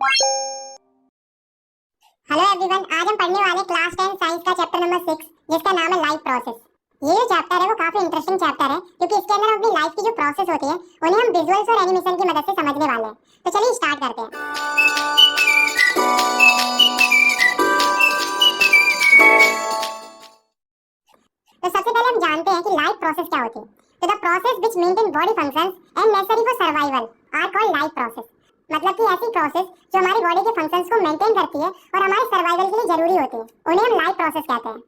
Hello everyone, आज हम पढ़ने वाले क्लास 10 साइंस का चैप्टर नंबर 6 जिसका नाम है लाइफ प्रोसेस। ये जो चैप्टर है वो काफी इंटरेस्टिंग चैप्टर है क्योंकि इसके अंदर हम अपनी लाइफ की जो प्रोसेस होती है उन्हें हम विजुअल्स और एनिमेशन की मदद से समझने वाले हैं। तो चलिए स्टार्ट करते हैं। तो सबसे पहले हम जानते हैं कि लाइफ प्रोसेस क्या होती है। तो the process which maintain body functions and necessary for survival are called life process. मतलब कि ऐसी प्रोसेस जो हमारी बॉडी के फंक्शंस को मेंटेन करती है और हमारे सर्वाइवल के लिए जरूरी होती है, उन्हें हम लाइफ प्रोसेस कहते हैं।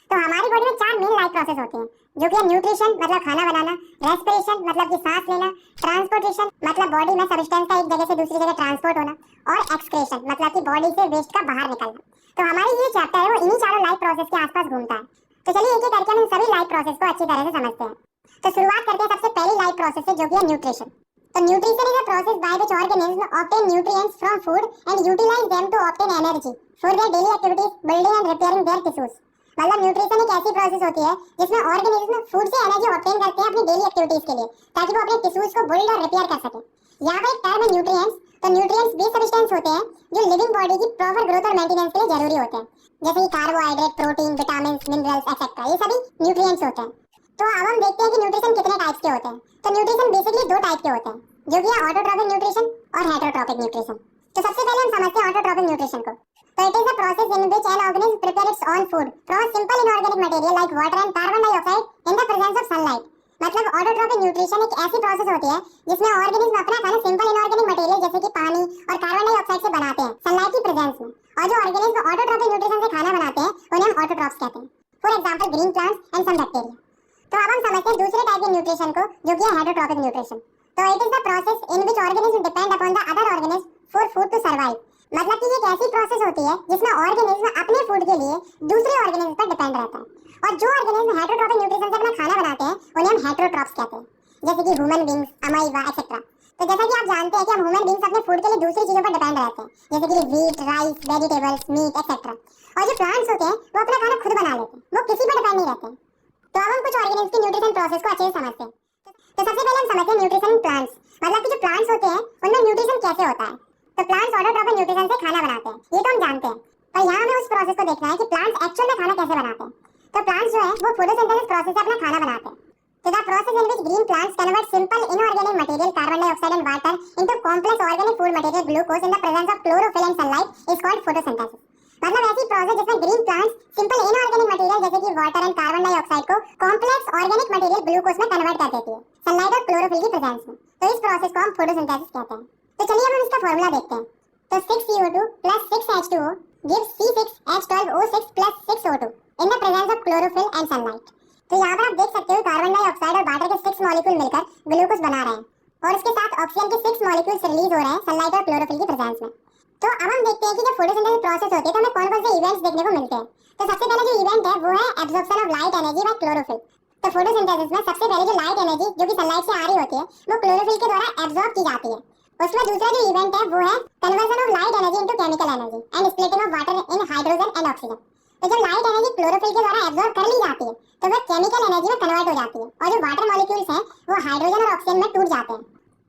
तो हमारी बॉडी में 4 मेन लाइफ प्रोसेस होती हैं, जो कि है न्यूट्रिशन मतलब खाना बनाना, रेस्पिरेशन मतलब कि सांस लेना, ट्रांसपोर्टेशन मतलब बॉडी में सब्सटेंस का एक जगह से दूसरी जगह ट्रांसपोर्ट होना, और एक्सक्रीशन मतलब कि बॉडी से वेस्ट का बाहर निकलना। तो हमारी ये चैप्टर है वो इन्हीं चारों लाइफ प्रोसेस के आसपास घूमता है। तो चलिए एक एक करके हम सभी लाइफ प्रोसेस को अच्छी तरह से समझते हैं। तो शुरुआत करते हैं सबसे पहली लाइफ प्रोसेस से, जो कि है न्यूट्रिशन। तो nutrition is a process by which organism obtain nutrients from food and utilize them to obtain energy for their daily activities, building and repairing their tissues. मतलब न्यूट्रिशन एक ऐसी प्रोसेस होती है जिसमें ऑर्गेनिज्म फूड से energy obtain करते हैं अपनी डेली एक्टिविटीज के लिए, ताकि वो अपने टिश्यूज को बिल्ड और रिपेयर कर सके। यहाँ पर एक टर्म है न्यूट्रिएंट्स। तो न्यूट्रिएंट्स वे सब्सटेंस होते हैं जो लिविंग बॉडी की प्रॉपर ग्रोथ और मेंटेनेंस के लिए जरूरी होते हैं, जैसे कि carbohydrate, protein, vitamin, minerals etcetera. ये सभी न्यूट्रिएंट्स होते हैं। तो अब हम देखते हैं कि न्यूट्रिशन कितने टाइप्स के होते हैं। तो न्यूट्रिशन बेसिकली 2 टाइप के होते हैं, जो कि है ऑटोट्रॉपिक न्यूट्रिशन और हेटेरोट्रॉपिक न्यूट्रिशन। तो सबसे पहले हम समझते हैं ऑटोट्रॉपिक न्यूट्रिशन को। तो it is the process in which an organism prepare its own food from simple inorganic material like water and carbon dioxide in the presence of sunlight. मतलब ऑटोट्रॉपिक न्यूट्रिशन एक ऐसी प्रोसेस होती है जिसमें organism अपना खाना सिंपल इनऑर्गेनिक मटेरियल जैसे कि पानी और कार्बन डाइऑक्साइड से बनाते हैं सनलाइट की प्रेजेंस में। और जो ऑर्गेनिज्म ऑटोट्रॉपिक न्यूट्रिशन से खाना बनाते हैं उन्हें हम ऑटोट्रॉप्स कहते हैं। For example green plants and some bacteria. तो अब हम समझते हैं दूसरे टाइप के न्यूट्रिशन को, जो कि है हेटेरोट्रॉपिक न्यूट्रिशन। तो it is the process in which organism depend upon the other organism for food to survive. मतलब कि ये एक ऐसी प्रोसेस होती है जिसमें ऑर्गेनिज्म अपने फूड के लिए दूसरे ऑर्गेनिज्म पर डिपेंड रहता है। और जो ऑर्गेनिज्म हेटेरोट्रॉपिक न्यूट्रिशन से अपना खाना बनाते हैं उन्हें हम हेटेरोट्रॉप्स कहते हैं, जैसे कि ह्यूमन बींग्स, अमाइबा एक्सेट्रा। तो जैसा कि आप जानते हैं कि हम ह्यूमन बींग्स अपने फूड के लिए दूसरी चीजों पर डिपेंड रहते हैं, जैसे कि wheat, rice, vegetables, meat etcetera. और जो प्लांट्स होते हैं वो अपना खाना खुद बना लेते हैं, वो किसी पर डिपेंड नहीं रहते। तो अब हम कुछ ऑर्गेनिज्म की न्यूट्रिशन प्रोसेस को अच्छे से समझते हैं। तो सबसे पहले हम समझते हैं न्यूट्रिशन इन प्लांट्स। मतलब कि जो प्लांट्स होते हैं उनमें न्यूट्रिशन कैसे होता है। तो प्लांट्स ऑटोट्रॉपिक न्यूट्रिशन से खाना बनाते हैं, ये तो हम जानते हैं। पर यहाँ हमें उस प्रोसेस को देखना है कि प्लांट्स एक्चुअल में खाना कैसे बनाते हैं। तो प्लांट्स जो है वो फोटोसिंथेसिस प्रोसेस से अपना खाना बनाते हैं। तो the process in which green plants convert simple inorganic material carbon dioxide and water into complex organic food material glucose in the presence of chlorophyll and sunlight is called photosynthesis. मतलब ऐसी process जिसमें green plants simple inorganic material जैसे कि water and carbon dioxide को complex organic material glucose में convert कर देती है सनलाइट और क्लोरोफिल की प्रेजेंस में। तो इस प्रोसेस को हम फोटोसिंथेसिस कहते हैं। तो चलिए अब हम इसका फार्मूला देखते हैं। तो 6CO2 plus 6H2O gives C6H12O6 plus 6O2 in the presence of chlorophyll and sunlight। तो यहाँ पर आप देख सकते हो कार्बन डाइऑक्साइड और वाटर के 6 मॉलिक्यूल मिलकर ग्लूकोज बना रहे हैं और उसके साथ ऑक्सीजन के 6 मॉलिक्यूल्स रिलीज हो रहे हैं सनलाइट और क्लोरोफिल की प्रेजेंस में। तो अब हम देखते हैं कि जब फोटोसिंथेसिस प्रोसेस होती है तो हमें कौन-कौन से इवेंट्स देखने को मिलते हैं। तो सबसे पहले जो इवेंट है वो है absorption of light energy by chlorophyll. तो फोटोसिंथेसिस में सबसे पहले जो लाइट एनर्जी जो कि सनलाइट से आ रही होती है वो क्लोरोफिल के द्वारा एब्जॉर्ब की जाती है। उसमें दूसरा जो इवेंट है वो है conversion of light energy into chemical energy and splitting of water in hydrogen and oxygen. तो जब लाइट एनर्जी क्लोरोफिल के द्वारा एब्जॉर्ब कर ली जाती है तो वह केमिकल एनर्जी में कन्वर्ट हो जाती है और जो वाटर मॉलिक्यूल्स हैं वो हाइड्रोजन और ऑक्सीजन में टूट जाते हैं।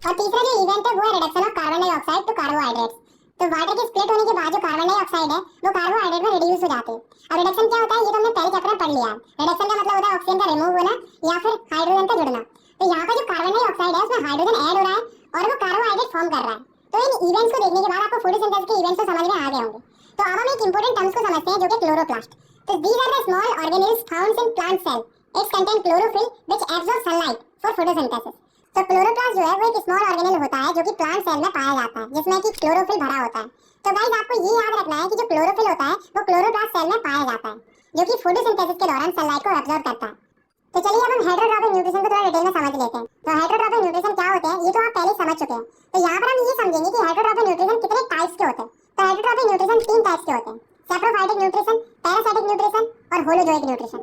और तीसरा जो इवेंट है वो है reduction of carbon dioxide to carbohydrates. तो वाटर के स्प्लिट होने के बाद जो कार्बन डाइऑक्साइड है वो कार्बोहाइड्रेट में रिड्यूस हो जाते हैं। अब रिडक्शन क्या होता है ये तो हमने पहले चैप्टर में पढ़ लिया है। रिडक्शन का मतलब होता है ऑक्सीजन का रिमूव होना या फिर हाइड्रोजन का जुड़ना। तो यहाँ पर जो कार्बन डाइऑक्साइड है उसमें हाइड्रोजन ऐड हो रहा है और वो कार्बोहाइड्रेट फॉर्म कर रहा है। तो इन इवेंट्स को देखने के बाद आपको फोटोसिंथेसिस के इवेंट्स तो समझ में आ गए होंगे। तो अब हम एक इंपॉर्टेंट टर्म्स को समझते हैं जो कि क्लोरोप्लास्ट। तो these are the small organisms found in plant cell. It contain chlorophyll which absorbs sunlight for photosynthesis. तो क्लोरोप्लास्ट जो है वो एक स्मॉल ऑर्गेनेल होता है जो कि प्लांट सेल में पाया जाता है, जिसमें कि क्लोरोफिल भरा होता है। तो गाइस आपको ये याद रखना है कि जो क्लोरोफिल होता है वो क्लोरोप्लास्ट सेल में पाया जाता है, जो कि फोटोसिंथेसिस के दौरान सनलाइट को एब्जॉर्ब करता है। तो चलिए अब हम हेटेरोट्रॉपिक न्यूट्रिशन को थोड़ा डिटेल में समझ लेते हैं। तो हेटेरोट्रॉपिक न्यूट्रिशन क्या होते हैं ये तो आप पहले समझ चुके हैं। तो यहाँ पर हम ये समझेंगे कि हेटेरोट्रॉपिक न्यूट्रिशन कितने टाइप्स के होते हैं। तो हेटेरोट्रॉपिक न्यूट्रिशन 3 टाइप्स के होते हैं, सैप्रोफाइटिक न्यूट्रिशन, पैरासाइटिक न्यूट्रिशन और होलोजोइक न्यूट्रिशन।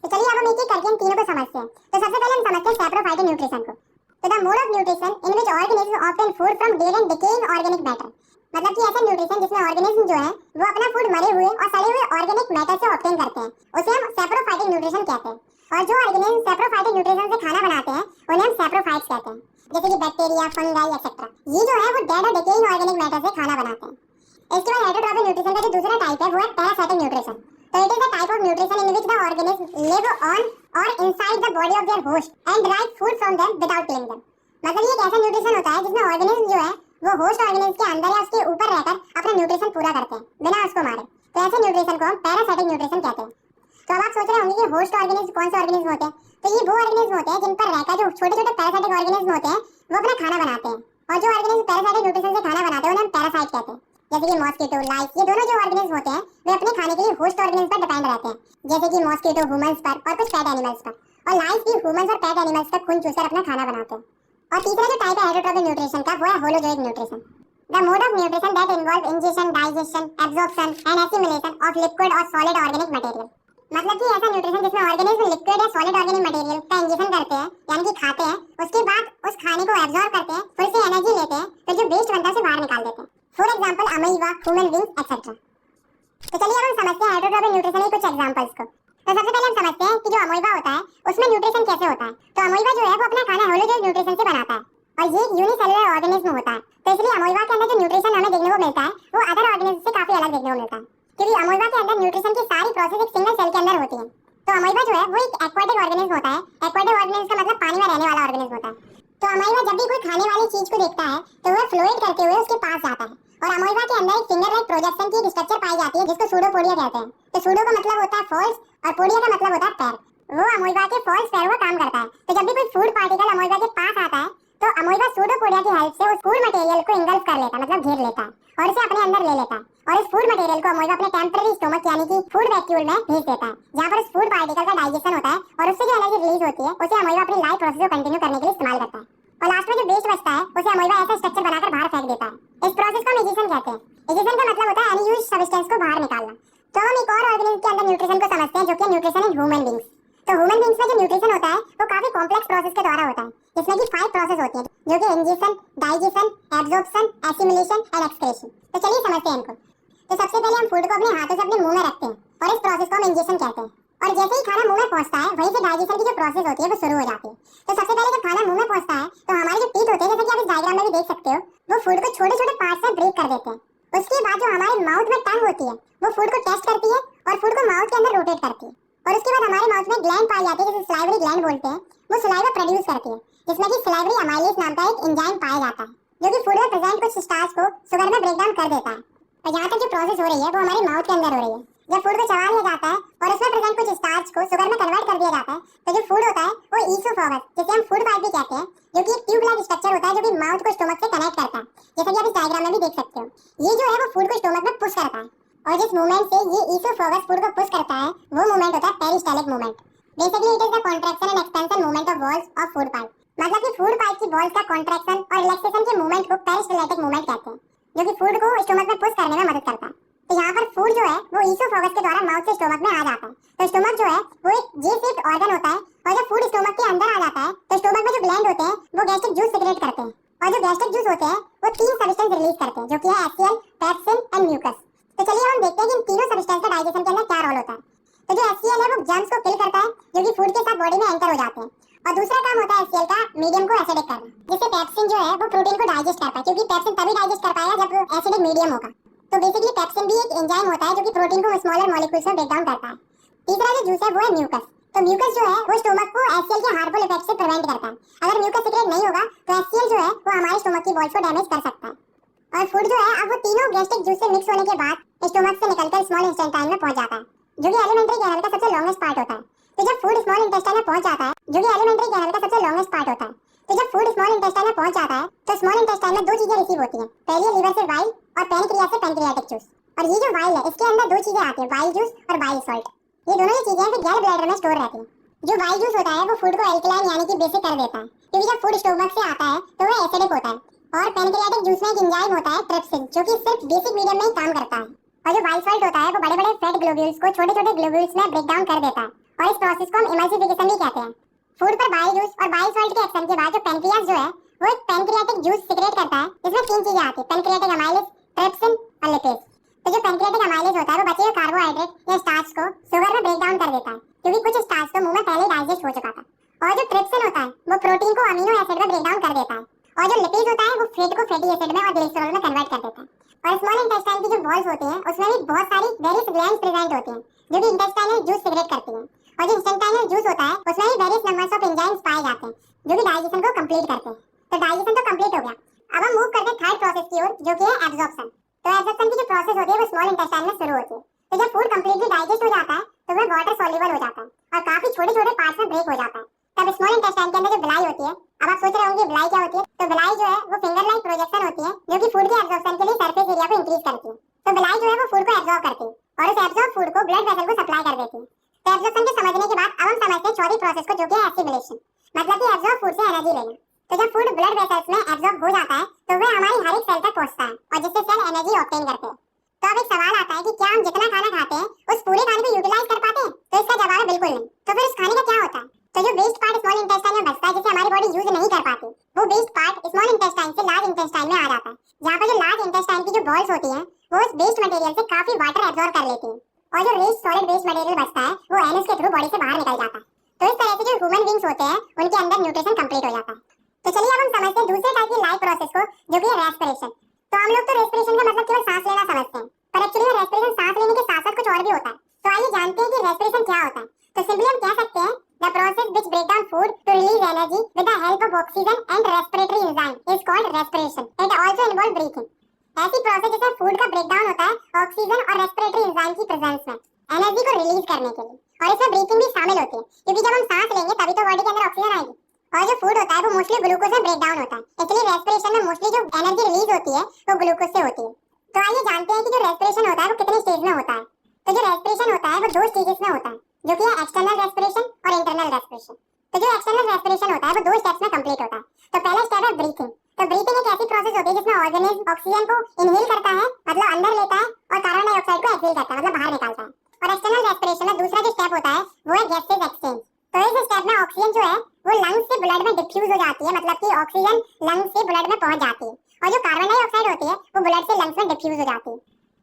तो चलिए अब हम एक एक करके इन तीनों को समझते हैं। तो सबसे पहले हम समझते हैं सैप्रोफाइटिक न्यूट्रिशन को। तो the mode of nutrition in which organism obtain food from dead and decaying organic matter. मतलब कि ऐसा न्यूट्रिशन जिसमें ऑर्गेनिज्म जो है वो अपना फूड मरे हुए और सड़े हुए ऑर्गेनिक मैटर से ऑब्टेन करते हैं, उसे हम सैप्रोफाइटिक न्यूट्रिशन कहते हैं। और जो ऑर्गेनिज्म सैप्रोफाइटिक न्यूट्रिशन से खाना बनाते हैं उन्हें हम सैप्रोफाइट्स कहते हैं, जैसे कि बैक्टीरिया, फंगाई एक्सेट्रा। ये जो है वो डेड और डिकेइंग ऑर्गेनिक मैटर से खाना बनाते हैं। करते हैं। इसके बाद हेटरोट्रॉफिक न्यूट्रिशन का जो दूसरा टाइप है वो है पैरासाइटिक न्यूट्रिशन। तो it is the type of nutrition in which the organism live on or inside the body of their host and derive food from them without killing them. मतलब ये एक ऐसा न्यूट्रिशन होता है जिसमें ऑर्गेनिज्म जो है वो होस्ट ऑर्गेनिज्म के अंदर या उसके ऊपर रहकर अपना न्यूट्रिशन पूरा करते हैं बिना उसको मारे। तो ऐसे न्यूट्रिशन को हम पैरासाइटिक न्यूट्रिशन कहते हैं। तो अब आप सोच रहे होंगे कि होस्ट ऑर्गेनिज्म कौन से ऑर्गेनिज्म होते हैं? तो ये वो ऑर्गेनिज्म होते हैं जिन पर रहकर जो छोटे-छोटे पैरासाइटिक ऑर्गेनिज्म होते हैं वो अपना खाना बनाते हैं। और जो ऑर्गेनिज्म पैरासाइटिक न्यूट्रिशन से खाना बनाते हैं उन्हें हम पैरासाइट कहते हैं। जैसे कि मॉस्किटो, लाइस, ये दोनों जो ऑर्गेनिज्म होते हैं वे अपने खाने के लिए होस्ट ऑर्गेनिज्म पर डिपेंड रहते हैं। जैसे कि मॉस्किटो ह्यूमंस पर और कुछ पेट एनिमल्स पर, और लाइस भी ह्यूमंस और पेट एनिमल्स का खून चूसकर अपना खाना बनाते हैं। और तीसरा जो टाइप है हेटरोट्रॉफिक न्यूट्रिशन का वो है holozoic nutrition. The mode of nutrition that involve ingestion, digestion, absorption and assimilation of liquid और सॉलिड ऑर्गेनिक मटेरियल। मतलब कि ऐसा न्यूट्रिशन जिसमें ऑर्गेनिज्म लिक्विड या सॉलिड ऑर्गेनिक मटेरियल का इंजेशन करते हैं यानी कि खाते हैं, उसके बाद उस खाने को एब्जॉर्ब करते हैं, फिर से एनर्जी लेते हैं, फिर जो वेस्ट बनता है उसे बाहर निकाल देते हैं। For example amoeba, human beings etcetera. तो चलिए अब हम समझते हैं हेटरोट्रॉफिक न्यूट्रिशन के कुछ एग्जांपल्स को। तो सबसे पहले हम समझते हैं कि जो अमीबा होता है उसमें न्यूट्रिशन कैसे होता है। तो अमीबा जो है वो अपना खाना होलोजोइक न्यूट्रिशन से बनाता है और ये यूनिसेलुलर ऑर्गेनिज्म होता है। तो इसलिए अमीबा के अंदर जो न्यूट्रिशन हमें देखने को मिलता है वो अदर ऑर्गेनिज्म से काफी अलग देखने को मिलता है, क्योंकि अमीबा के अंदर न्यूट्रिशन की सारी प्रोसेस एक सिंगल सेल के अंदर होती है। तो अमीबा जो है वो एक एक्वाटिक ऑर्गेनिज्म होता है। एक्वाटिक ऑर्गेनिज्म का मतलब पानी में रहने वाला ऑर्गेनिज्म होता है। तो अमीबा जब भी कोई खाने वाली चीज को देखता है तो वह फ्लोएट करते हुए उसके पास जाता है और अमीबा के अंदर एक फिंगर लाइक प्रोजेक्शन की एक स्ट्रक्चर पाई जाती है जिसको सूडोपोडिया कहते हैं। तो सूडो का मतलब होता है फॉल्स और पोडिया का मतलब होता है पैर। वो अमीबा के फॉल्स पैर का काम करता है। तो जब भी कोई फूड पार्टिकल अमीबा के पास आता है तो अमीबा सूडोपोडिया की हेल्प से उस फूड मटेरियल को इंगल्फ कर लेता है, मतलब घेर लेता है और इसे अपने अंदर ले लेता है। और इस फूड मटेरियल को अमीबा अपने टेम्पररी स्टोमक यानी कि फूड वैक्यूल में भेज देता है, जहां पर उस फूड पार्टिकल का डाइजेशन होता है और उससे जो एनर्जी रिलीज होती है उसे अमीबा अपनी लाइफ प्रोसेस को कंटिन्यू करने के लिए इस्तेमाल करता है। और लास्ट में जो वेस्ट बचता है उसे अमीबा ऐसा स्ट्रक्चर बनाकर बाहर फेंक देता है। इस प्रोसेस को हम एजिशन कहते हैं। एजिशन का मतलब होता है अनयूज्ड सब्सटेंस को बाहर निकालना। तो हम एक और ऑर्गेनिज्म के अंदर न्यूट्रिशन को समझते हैं जो कि न्यूट्रिशन इन ह्यूमन बींग्स। तो ह्यूमन बींग्स में जो न्यूट्रिशन होता है वो काफी कॉम्प्लेक्स प्रोसेस के द्वारा होता है, जिसमें कि 5 प्रोसेस होती हैं जो कि ingestion, digestion, absorption, assimilation and excretion. तो चलिए समझते हैं इनको। तो सबसे पहले हम फूड को अपने हाथों से अपने मुंह में रखते हैं और इस प्रोसेस को हम इंजेशन कहते हैं। और जैसे ही खाना मुंह में पहुंचता है वहीं से डाइजेशन की जो प्रोसेस होती है वो शुरू हो जाती है। तो सबसे पहले जब खाना मुंह में पहुंचता है तो हमारे जो टीथ होते हैं, जैसे कि आप इस डायग्राम में भी देख सकते हो, वो फूड को छोटे-छोटे पार्ट्स में ब्रेक कर देते हैं। उसके बाद जो हमारे माउथ में टंग होती है वो फूड को टेस्ट करती है और फूड को माउथ के अंदर रोटेट करती है। और उसके बाद हमारे माउथ में ग्लैंड पाई जाती है जिसे सलाइवरी ग्लैंड बोलते हैं। वो सलाइवा प्रोड्यूस करती है जिसमें कि सलाइवरी अमाइलेज नाम का एक एंजाइम पाया जाता है जो कि फूड में प्रेजेंट कुछ स्टार्च को शुगर में ब्रेक डाउन कर देता है। और यहाँ तक जो प्रोसेस हो रही है वो हमारे माउथ के अंदर हो रही है। जब फूड को चबा लिया जाता है और उसमें प्रेजेंट कुछ स्टार्च को शुगर में कन्वर्ट कर दिया जाता है तो जो फूड होता है वो ईसोफेगस, जिसे हम फूड पाइप भी कहते हैं, जो कि एक ट्यूब लाइक स्ट्रक्चर होता है जो कि माउथ को स्टोमक से कनेक्ट करता है, जैसा कि आप इस डायग्राम में भी देख सकते हो। ये जो है वो फूड को स्टोमक में पुश करता है और जिस मूवमेंट से ये ईसोफेगस फूड को पुश करता है वो मूवमेंट होता है peristaltic movement. Basically it is the contraction and expansion movement of walls of food pipe. मतलब कि फूड पाइप की वॉल्स का कॉन्ट्रैक्शन और रिलैक्सेशन के मूवमेंट को पेरिस्टालिटिक मूवमेंट कहते हैं, जो कि फूड को स्टोमक में पुश करने में मदद करता है। तो यहाँ पर फूड जो है वो ईसोफेगस के द्वारा माउथ से स्टोमक में आ जाता है। तो स्टोमक जो है वो एक जे-शेप्ड ऑर्गन होता है और जब फूड स्टोमक के अंदर आ जाता है तो स्टोमक में जो ग्लैंड होते हैं वो गैस्ट्रिक जूस सीक्रेट करते हैं और जो गैस्ट्रिक जूस होते हैं वो 3 सब्सटेंस रिलीज करते हैं जो कि है एचसीएल, पेप्सिन एंड म्यूकस। तो चलिए हम देखते हैं कि इन तीनों सब्सटेंस का डाइजेशन के अंदर क्या रोल होता है। तो जो एचसीएल है वो जर्म्स को किल करता है जो कि फूड के साथ बॉडी में एंटर हो जाते हैं, और दूसरा काम होता है एचसीएल का मीडियम को एसिडिक करना, जिससे पेप्सिन जो है वो प्रोटीन को डाइजेस्ट करता है, क्योंकि पेप्सिन तभी डाइजेस्ट कर पाएगा जब एसिडिक मीडियम होगा। तो बेसिकली पेप्सिन भी एक एंजाइम होता है जो कि प्रोटीन को स्मॉलर मॉलिक्यूल्स में ब्रेक डाउन करता है। तीसरा जो जूस है वो है म्यूकस। तो म्यूकस जो है वो स्टोमक को एचसीएल के हार्मफुल इफेक्ट से प्रिवेंट करता है। अगर म्यूकस सीक्रेट नहीं होगा तो एचसीएल जो है वो हमारे स्टोमक की वॉल्स को डैमेज कर सकता है। और फूड जो है अब वो तीनों गैस्ट्रिक जूस से मिक्स होने के बाद स्टोमक से निकलकर स्मॉल इंटेस्टाइन में पहुंच जाता है, जो कि एलिमेंट्री कैनल का सबसे लॉन्गेस्ट पार्ट होता है। तो जब फूड स्मॉल इंटेस्टाइन में पहुंच जाता है, जो कि एलिमेंट्री कैनल का सबसे लॉन्गेस्ट पार्ट होता है, तो जब फूड स्मॉल इंटेस्टाइन में पहुंच जाता है तो स्मॉल इंटेस्टाइन में 2 चीजें रिसीव होती हैं। पहली है लिवर से बाइल और पैनक्रियास से पैनक्रियाटिक जूस। और ये जो बाइल है इसके अंदर 2 चीजें आती हैं, बाइल जूस और बाइल सॉल्ट। ये दोनों ही चीजें फिर गैल ब्लैडर में स्टोर रहती हैं। जो बाइल जूस होता है वो फूड को एल्कलाइन यानी कि बेसिक कर देता है, क्योंकि जब फूड स्टोमक से आता है तो वो एसिडिक होता है। और पैनक्रियाटिक जूस में एक एंजाइम होता है ट्रिप्सिन, जो कि सिर्फ बेसिक मीडियम में ही काम करता है। और जो बाइल सॉल्ट होता है वो बड़े-बड़े फैट ग्लोब्यूल्स को छोटे-छोटे ग्लोब्यूल्स में ब्रेक डाउन कर देता है, और इस प्रोसेस को हम इमल्सिफिकेशन भी कहते हैं। फूड पर बाइल जूस और बाइल सॉल्ट के एक्शन के बाद जो पैनक्रियास जो है वो एक पैनक्रियाटिक जूस सीक्रेट करता है, जिसमें 3 चीजें आती हैं, पैनक्रियाटिक अमाइलेज, ट्रिप्सिन और लिपेज। तो जो पैनक्रियाटिक अमाइलेज होता है वो बचे हुए कार्बोहाइड्रेट या स्टार्च को शुगर में ब्रेक डाउन कर देता है, क्योंकि कुछ स्टार्च तो मुंह में पहले ही डाइजेस्ट हो चुका था। और जो ट्रिप्सिन होता है वो प्रोटीन को अमीनो एसिड में ब्रेक डाउन कर देता है, और जो लिपेज होता है वो फैट को फैटी एसिड में और ग्लिसरॉल में कन्वर्ट कर देता है। और स्मॉल इंटेस्टाइन की जो वॉल्स होती हैं उसमें भी बहुत सारी वेरियस ग्लैंड्स प्रेजेंट होती हैं जो कि इंटेस्टाइनल जूस सीक्रेट करती हैं। और जो इंटेस्टाइनल जूस होता है उसमें भी वेरियस नंबर्स ऑफ एंजाइम्स पाए जाते हैं जो कि डाइजेशन को कंप्लीट करते हैं। तो डाइजेशन तो कंप्लीट हो गया, अब हम मूव करते हैं थर्ड प्रोसेस की ओर जो कि है एब्जॉर्प्शन। तो एब्जॉर्प्शन की जो प्रोसेस होती है वो स्मॉल इंटेस्टाइन में शुरू होती है। तो जब फूड कंप्लीटली डाइजेस्ट हो जाता है तो वह वाटर सॉल्युबल हो जाता है और काफी छोटे छोटे पार्ट्स में ब्रेक हो जाता है। तब स्मॉल इंटेस्टाइन के अंदर जो बिलाई होती है, अब आप सोच रहे होंगे बिलाई क्या होती है, तो बिलाई जो है वो फिंगर लाइक प्रोजेक्शन होती है जो कि फूड के एब्जॉर्प्शन के लिए सरफेस एरिया को इंक्रीज करती है। तो बिलाई जो है वो फूड को एब्जॉर्ब करती है और उस एब्जॉर्ब फूड को ब्लड वेसल को सप्लाई कर देती है। तो एब्जॉर्प्शन के समझने के बाद अब हम समझते हैं चौथी प्रोसेस को जो कि है एसिमिलेशन, मतलब कि एब्जॉर्ब फूड से एनर्जी लेना। तो जब फूड ब्लड वेसल्स में एब्जॉर्ब हो जाता है तो वह हमारी हर एक सेल तक पहुंचता है और जिससे सेल एनर्जी ऑब्टेन करते हैं। तो अब एक सवाल आता है कि क्या हम जितना खाना खाते हैं उस पूरे खाने को यूटिलाइज कर पाते हैं? तो इसका जवाब है बिल्कुल नहीं। तो फिर उस खाने का क्या होता है? तो जो वेस्ट पार्ट स्मॉल इंटेस्टाइन में बचता है जिसे हमारी बॉडी यूज नहीं कर पाती, वो वेस्ट पार्ट स्मॉल इंटेस्टाइन से लार्ज इंटेस्टाइन में आ जाता है, जहाँ पर जो लार्ज इंटेस्टाइन की जो बॉल्स होती हैं वो उस वेस्ट मटेरियल से काफी वाटर एब्जॉर्ब कर लेती हैं और जो वेस्ट सॉलिड वेस्ट मटेरियल बचता है वो एनस के थ्रू बॉडी से बाहर निकल जाता है। तो इस तरह से जो ह्यूमन बींग्स होते हैं उनके अंदर न्यूट्रिशन कंप्लीट हो जाता है। तो चलिए अब हम समझते हैं दूसरे टाइप की लाइफ प्रोसेस को जो कि है रेस्पिरेशन। तो हम लोग तो रेस्पिरेशन का मतलब केवल सांस लेना समझते हैं, पर एक्चुअली में रेस्पिरेशन सांस लेने के साथ साथ कुछ और भी होता है। तो आइए जानते हैं कि रेस्पिरेशन क्या होता है। तो सिंपली हम कह सकते हैं the process which break down food to release energy with the help of oxygen and respiratory enzyme is called respiration. It also involve breathing. ऐसी प्रोसेस जिसमें फूड का ब्रेकडाउन होता है ऑक्सीजन और रेस्पिरेटरी एंजाइम की प्रेजेंस में energy को release करने के लिए, और इसमें ब्रीथिंग भी शामिल होती है क्योंकि जब हम सांस लेंगे तभी तो बॉडी के अंदर ऑक्सीजन आएगी। और जो फूड होता है वो मोस्टली ग्लूकोज में ब्रेक डाउन होता है, इसलिए रेस्पिरेशन में मोस्टली जो एनर्जी रिलीज होती है वो ग्लूकोज से होती है। तो आइए जानते हैं कि जो रेस्पिरेशन होता है वो कितने स्टेज में होता है। तो जो रेस्पिरेशन होता है वो दो स्टेजेस में होता है जो कि है एक्सटर्नल रेस्पिरेशन और इंटरनल रेस्पिरेशन। तो जो एक्सटर्नल रेस्पिरेशन होता है वो दो स्टेप्स में कंप्लीट होता है। तो पहला स्टेप है ब्रीथिंग। तो ब्रीथिंग एक ऐसी प्रोसेस होती है जिसमें ऑर्गेनिज्म ऑक्सीजन को इनहेल करता है, मतलब अंदर लेता है, और कार्बन डाइऑक्साइड को एक्सहेल करता है, मतलब बाहर निकालता है। और एक्सटर्नल रेस्पिरेशन में दूसरा जो स्टेप होता है वो है गैसेस एक्सचेंज। तो इस स्टेप में ऑक्सीजन जो है वो लंग्स से ब्लड में डिफ्यूज हो जाती है, मतलब कि ऑक्सीजन लंग्स से ब्लड में पहुंच जाती है, और जो कार्बन डाइऑक्साइड होती है वो ब्लड से लंग्स में डिफ्यूज हो जाती है।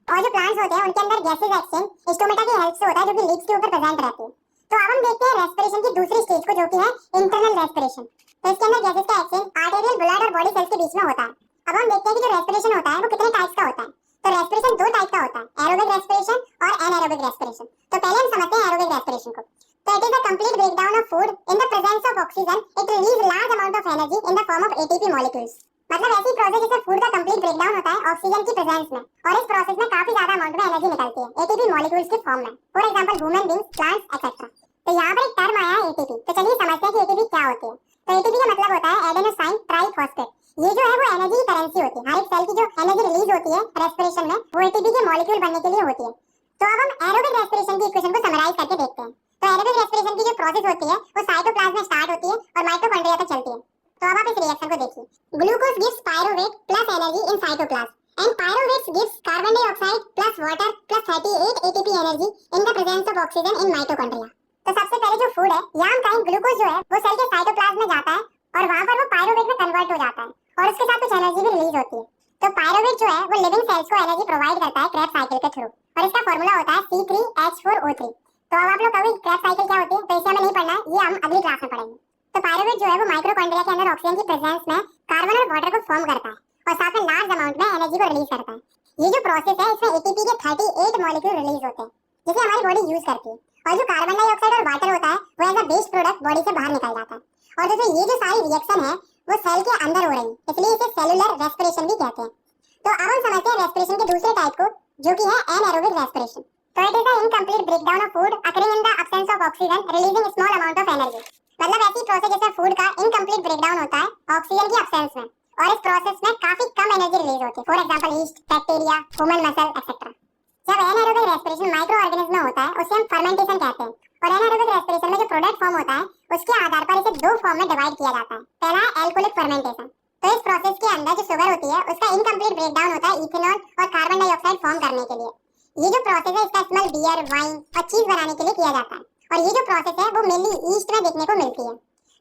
और जो प्लांट्स होते हैं उनके अंदर गैसेस एक्सचेंज स्टोमेटा की हेल्प से होता है जो कि लीव्स के ऊपर प्रेजेंट रहती है। तो अब हम देखते हैं रेस्पिरेशन की दूसरी स्टेज को जो कि है इंटरनल रेस्पिरेशन। तो इसके अंदर गैसेस का एक्सचेंज आर्टेरियल ब्लड और बॉडी सेल्स के बीच में होता है। अब हम देखते हैं कि जो रेस्पिरेशन होता है वो कितने टाइप्स का होता है। तो रेस्पिरेशन दो टाइप का होता है, एरोबिक रेस्पिरेशन और एनारोबिक रेस्पिरेशन। तो पहले हम समझते हैं एरोबिक रेस्पिरेशन को। तो it is a complete breakdown of food in the presence of oxygen. It releases large amount of energy in the form of ATP molecules. मतलब ऐसी प्रोसेस जिसमें फूड का कंप्लीट ब्रेकडाउन होता है ऑक्सीजन की presence में, और इस प्रोसेस में काफी ज्यादा अमाउंट में एनर्जी निकलती है एटीपी मॉलिक्यूल्स के फॉर्म में, for example human beings, plants etcetera. तो यहाँ पर एक टर्म आया है एटीपी। तो चलिए समझते हैं कि एटीपी क्या होती है। तो एटीपी का मतलब होता है एडेनोसाइन ट्राइफॉस्फेट। ये जो है वो एनर्जी की करेंसी होती है। हर एक सेल की जो एनर्जी रिलीज होती है रेस्पिरेशन में वो एटीपी के मॉलिक्यूल बनने के लिए होती है। तो अब हम एरोबिक रेस्पिरेशन की इक्वेशन को समराइज करके देखते हैं। तो एरोबिक रेस्पिरेशन की जो प्रोसेस होती है वो साइटोप्लाज्म में स्टार्ट होती है और माइटोकॉन्ड्रिया तक चलती है। तो अब आप इस रिएक्शन को देखिए। Glucose gives pyruvate plus energy in cytoplasm and pyruvate gives carbon dioxide plus water plus 38 ATP energy in the presence of oxygen in mitochondria. तो सबसे पहले जो फूड है या हम कहें ग्लूकोज जो है वो सेल के साइटोप्लाज्म में जाता है और वहां पर वो पायरुवेट में कन्वर्ट हो जाता है और उसके साथ कुछ एनर्जी भी रिलीज होती है। तो पायरुवेट जो है वो लिविंग सेल्स को एनर्जी प्रोवाइड करता है क्रेब्स साइकिल के थ्रू, और इसका फार्मूला होता है C3H4O3। तो अब आप लोग कहोगे क्रेब्स साइकिल क्या होती है, तो इसे हमें नहीं पढ़ना है, ये हम अगली क्लास में पढ़ेंगे। तो पायरुवेट जो है वो माइटोकॉन्ड्रिया के अंदर ऑक्सीजन की प्रेजेंस में कार्बन और वाटर को फॉर्म करता है और साथ में लार्ज अमाउंट में एनर्जी को रिलीज करता है। ये जो प्रोसेस है इसमें एटीपी के 38 मॉलिक्यूल रिलीज होते हैं जिसे हमारी बॉडी यूज करती है, और जो कार्बन डाइऑक्साइड और वाटर होता है वो as a waste product body से बाहर निकल जाता है। और जैसे ये जो सारी रिएक्शन है वो सेल के अंदर हो रही है, इसलिए इसे सेलुलर रेस्पिरेशन भी कहते हैं। तो अब हम समझते हैं रेस्पिरेशन के दूसरे टाइप को जो कि है एनारोबिक रेस्पिरेशन। तो it is the incomplete breakdown of food occurring in the absence of oxygen releasing small amount of energy. मतलब ऐसी प्रोसेस जिसमें फूड का इनकम्प्लीट ब्रेकडाउन होता है ऑक्सीजन की एब्सेंस में, और इस प्रोसेस में काफी कम एनर्जी रिलीज होती है, for example yeast, bacteria, human muscle etcetera. जब एनारोबिक रेस्पिरेशन माइक्रो ऑर्गेनिज्म में होता है उसे हम फर्मेंटेशन कहते हैं, और एनारोबिक रेस्पिरेशन में जो प्रोडक्ट फॉर्म होता है उसके आधार पर इसे दो फॉर्म में डिवाइड किया जाता है। पहला है एल्कोहलिक फर्मेंटेशन। तो इस प्रोसेस के अंदर जो शुगर होती है उसका इनकम्प्लीट ब्रेकडाउन होता है इथेनॉल और कार्बन डाइऑक्साइड फॉर्म करने के लिए। ये जो प्रोसेस है इसका इस्तेमाल बियर, वाइन और चीज बनाने के लिए किया जाता है, और ये जो प्रोसेस है वो मेनली ईस्ट में देखने को मिलती है।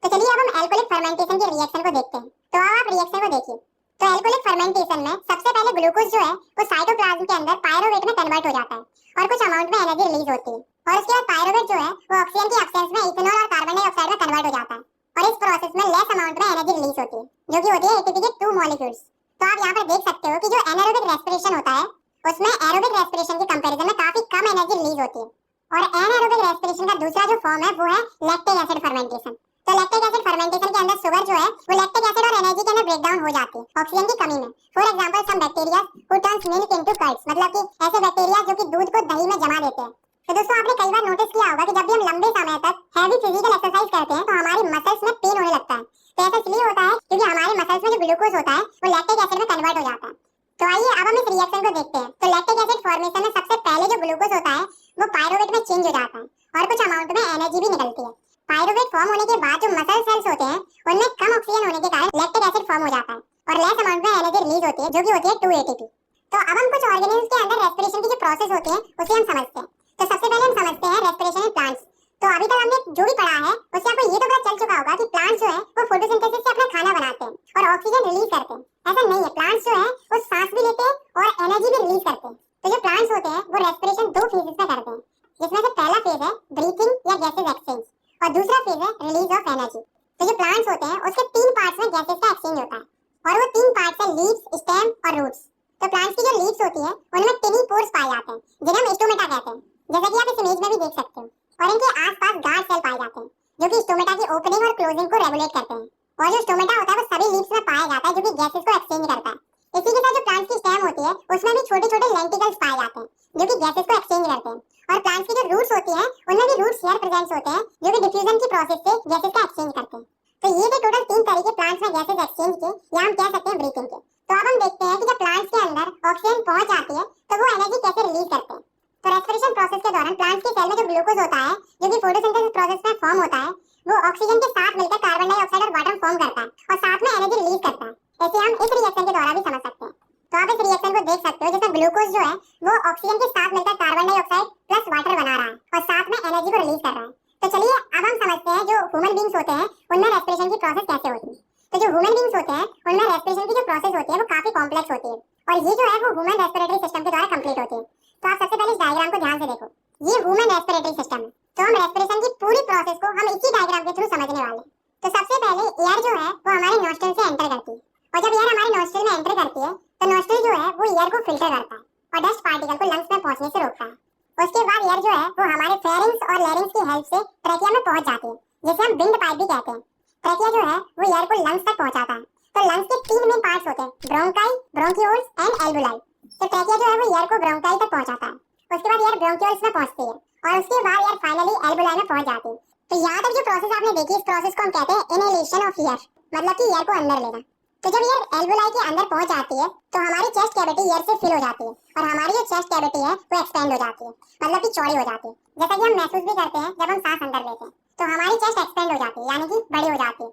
तो चलिए अब हम एल्कोहलिक फर्मेंटेशन के रिएक्शन को देखते हैं। तो अब आप रिएक्शन को देखिए। तो एल्कोहलिक फर्मेंटेशन में सबसे पहले ग्लूकोज जो है वो साइटोप्लाज्म के अंदर पायरुवेट में कन्वर्ट हो जाता है और कुछ अमाउंट में एनर्जी रिलीज होती है, और उसके बाद पायरुवेट जो है वो ऑक्सीजन की एब्सेंस में इथेनॉल और कार्बन डाइऑक्साइड में कन्वर्ट हो जाता है, और इस प्रोसेस में लेस अमाउंट में एनर्जी रिलीज होती है जो कि होती है एटीपी के 2 मॉलिक्यूल्स। तो आप यहाँ पर देख सकते हो कि जो एनारोबिक रेस्पिरेशन होता है उसमें एरोबिक रेस्पिरेशन के कंपैरिजन में काफी कम एनर्जी रिलीज होती है। और एनाएरोबिक रेस्पिरेशन का दूसरा जो फॉर्म है वो है लैक्टिक एसिड फर्मेंटेशन। तो लैक्टिक एसिड फर्मेंटेशन के अंदर शुगर जो है वो लैक्टिक एसिड और एनर्जी के अंदर ब्रेक डाउन हो जाती है ऑक्सीजन की कमी में। For example some bacteria who turns milk into curds, मतलब कि ऐसे बैक्टीरिया जो कि दूध को दही में जमा देते हैं। तो दोस्तों आपने कई बार नोटिस किया होगा कि जब भी हम लंबे समय तक हैवी फिजिकल एक्सरसाइज करते हैं तो हमारी मसल्स में पेन होने लगता है। तो ऐसा इसलिए होता है क्योंकि हमारे मसल्स में जो ग्लूकोज होता है वो लैक्टिक एसिड में कन्वर्ट हो जाता है। तो आइए अब हम इस रिएक्शन को देखते हैं। तो लैक्टिक एसिड फॉर्मेशन में सबसे पहले जो ग्लूकोज होता है वो पायरुवेट में चेंज हो जाता है और कुछ अमाउंट में एनर्जी भी निकलती है। पायरुवेट फॉर्म होने के बाद जो मसल सेल्स होते हैं उनमें कम ऑक्सीजन होने के कारण लैक्टिक एसिड फॉर्म हो जाता है और लेस अमाउंट में एनर्जी रिलीज होती है जो कि होती है 2 एटीपी। तो अब हम कुछ ऑर्गेनिल्स के अंदर रेस्पिरेशन की जो प्रोसेस होती है उसे हम समझते हैं। तो सबसे पहले हम समझते हैं रेस्पिरेशन इन प्लांट्स। तो अभी तक हमने जो भी पढ़ा है उससे आपको ये तो पता चल चुका होगा कि प्लांट्स जो है वो फोटोसिंथेसिस से अपना खाना बनाते हैं और ऑक्सीजन रिलीज करते हैं। ऐसा नहीं है, प्लांट्स जो है वो सांस भी लेते हैं और एनर्जी भी रिलीज करते हैं। तो जो प्लांट्स होते हैं वो रेस्पिरेशन 2 फेजेस में करते हैं, जिसमें से पहला फेज है ब्रीथिंग या गैसेस एक्सचेंज और दूसरा फेज है रिलीज ऑफ एनर्जी। तो जो प्लांट्स होते हैं उसके 3 पार्ट्स में गैसेस का एक्सचेंज होता है और वो 3 पार्ट्स है लीव्स, स्टेम और रूट्स। तो प्लांट्स की जो लीव्स होती है उनमें टिनी पोर्स पाए जाते हैं जिन्हें हम स्टोमेटा कहते हैं, जैसा कि आप इस इमेज में भी देख सकते हो। और इनके आसपास गार्ड सेल पाए जाते हैं जो कि स्टोमेटा की ओपनिंग और क्लोजिंग को रेगुलेट करते हैं। और जो स्टोमेटा होता है वो सभी लीव्स में पाया जाता है जो कि गैसेस को एक्सचेंज करता है। इसी के साथ जो प्लांट्स की स्टेम होती है उसमें भी छोटे-छोटे लेंटिकल्स पाए जाते हैं जो कि गैसेस को एक्सचेंज करते हैं। और प्लांट्स की जो रूट्स होती हैं उनमें भी रूट्स हेयर प्रेजेंस होते हैं जो कि डिफ्यूजन की प्रोसेस से गैसेस का एक्सचेंज करते हैं। तो ये थे टोटल 3 तरीके प्लांट्स में गैसेस एक्सचेंज के, या हम कह सकते हैं ब्रीथिंग के। तो अब हम देखते हैं कि जब प्लांट्स के अंदर ऑक्सीजन पहुंच जाती है तो वो एनर्जी कैसे रिलीज करते हैं। तो रेस्पिरेशन प्रोसेस के दौरान प्लांट्स के सेल में जो ग्लूकोज होता है जो कि फोटोसिंथेसिस प्रोसेस में फॉर्म होता है वो ऑक्सीजन के साथ मिलकर कार्बन डाइऑक्साइड और वाटर फॉर्म करता है और साथ में एनर्जी रिलीज करता है। ऐसे हम इस रिएक्शन के दौरान भी समझ सकते हैं। तो आप इस रिएक्शन को देख सकते हो जिसमें ग्लूकोज जो है वो ऑक्सीजन के साथ मिलकर कार्बन डाइऑक्साइड प्लस वाटर बना रहा है और साथ में एनर्जी को रिलीज कर रहा है। तो चलिए अब हम समझते हैं जो ह्यूमन बींग्स होते हैं उनमें रेस्पिरेशन की प्रोसेस कैसे होती है। तो जो ह्यूमन बींग्स होते हैं उनमें रेस्पिरेशन की जो प्रोसेस होती है वो काफी कॉम्प्लेक्स होती है और ये जो है वो ह्यूमन रेस्पिरेटरी सिस्टम के द्वारा कंप्लीट होती है। तो आप सबसे पहले इस डायग्राम को ध्यान से देखो, ये ह्यूमन रेस्पिरेटरी सिस्टम है। तो हम रेस्पिरेशन की पूरी प्रोसेस को हम इसी डायग्राम के थ्रू समझने वाले हैं। तो सबसे पहले एयर जो है वो हमारे नोस्ट्रिल से एंटर करती है और जब एयर हमारे नोस्ट्रिल में एंटर करती है तो नोस्ट्रिल जो है वो एयर को फिल्टर करता है और डस्ट पार्टिकल को लंग्स में पहुंचने से रोकता है। उसके बाद एयर जो है वो हमारे फेरिंग्स और लैरिंग्स की हेल्प से ट्रेकिया में पहुंच जाती है, जिसे हम विंड पाइप भी कहते हैं। ट्रेकिया जो है वो एयर को लंग्स तक पहुंचाता है। तो लंग्स के 3 मेन पार्ट्स होते हैं, ब्रोंकाई, ब्रोंक्यूल्स एंड एल्वुलाई। तो ट्रेकिया जो है वो एयर को ब्रोंकाई तक पहुंचाता है, उसके बाद एयर ब्रोंक्यूल्स में पहुंचती है और उसके बाद एयर फाइनली एल्वुलाई में पहुंच जाती है। तो यहाँ तक जो प्रोसेस आपने देखी इस प्रोसेस को हम कहते हैं इनहेलेशन ऑफ एयर, मतलब कि एयर को अंदर लेना। तो जब एयर एल्वुलाई के अंदर पहुंच जाती है तो हमारी चेस्ट कैविटी एयर से फिल हो जाती है और हमारी जो चेस्ट कैविटी है वो एक्सपेंड हो जाती है, मतलब कि चौड़ी हो जाती है, जैसा कि हम महसूस भी करते हैं जब हम सांस अंदर लेते हैं। तो हमारी चेस्ट एक्सपेंड हो जाती है यानी कि बड़ी हो जाती है।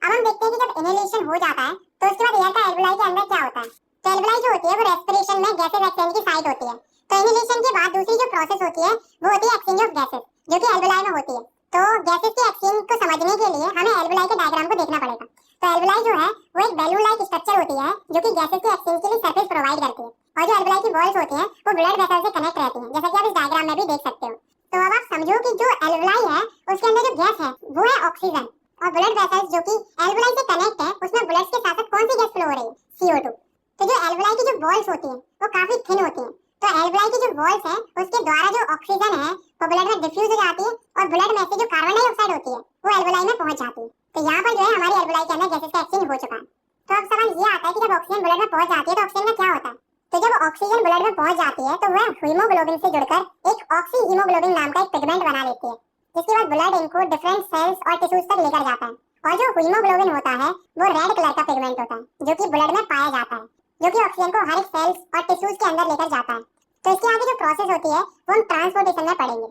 अब हम देखते हैं कि जब इनहेलेशन हो जाता है तो उसके बाद एयर का एल्वुलाई के अंदर क्या होता है। तो एल्वुलाई जो होती है वो रेस्पिरेशन में गैसेस एक्सचेंज की साइट होती है। तो इनहेलेशन के बाद दूसरी जो प्रोसेस होती है वो होती है एक्सचेंज ऑफ गैसेस, जो कि एल्वुलाई में होती है। तो गैसेस के एक्सचेंज को समझने के लिए हमें एल्वुलाई के डायग्राम को देखना पड़ेगा। तो एल्वुलाई जो है वो एक बैलून लाइक स्ट्रक्चर होती है जो कि गैसेस के एक्सचेंज के लिए सरफेस प्रोवाइड करती है और जो एल्वुलाई की वॉल्स होती हैं वो ब्लड वेसल से कनेक्ट रहती हैं, जैसा कि आप इस डायग्राम में भी देख सकते हो। तो अब आप समझो कि जो एल्वुलाई है उसके अंदर जो गैस है वो है ऑक्सीजन और ब्लड वेसल्स जो कि एल्वुलाई से कनेक्ट है उसमें ब्लड के साथ कौन सी गैस फ्लो हो रही है, CO2। तो जो एल्वुलाई की जो वॉल्स होती हैं वो काफी थिन होती हैं। तो एल्वुलाई की जो वॉल्स है उसके द्वारा जो ऑक्सीजन है वो ब्लड में डिफ्यूज हो जाती है और ब्लड में से जो कार्बन डाइऑक्साइड होती है वो एल्वुलाई में पहुंच जाती है। तो यहाँ पर जो है हमारी एल्वुलाई के अंदर गैसेस का एक्सचेंज हो चुका है। तो अब सवाल ये आता है कि जब ऑक्सीजन ब्लड में पहुंच जाती है तो ऑक्सीजन का क्या होता है। तो जब ऑक्सीजन ब्लड में पहुंच जाती है तो वह हीमोग्लोबिन से जुड़कर एक ऑक्सी हीमोग्लोबिन नाम का एक पिगमेंट बना लेती है, जिसके बाद ब्लड इनको डिफरेंट सेल्स और टिश्यूज तक लेकर जाता है। और जो हीमोग्लोबिन होता है वो रेड कलर का पिगमेंट होता है जो कि ब्लड में पाया जाता है, जो कि ऑक्सीजन को हर एक सेल्स और टिश्यूज के अंदर लेकर जाता है। तो इसके आगे जो प्रोसेस होती है वो हम ट्रांसपोर्टेशन में पढ़ेंगे।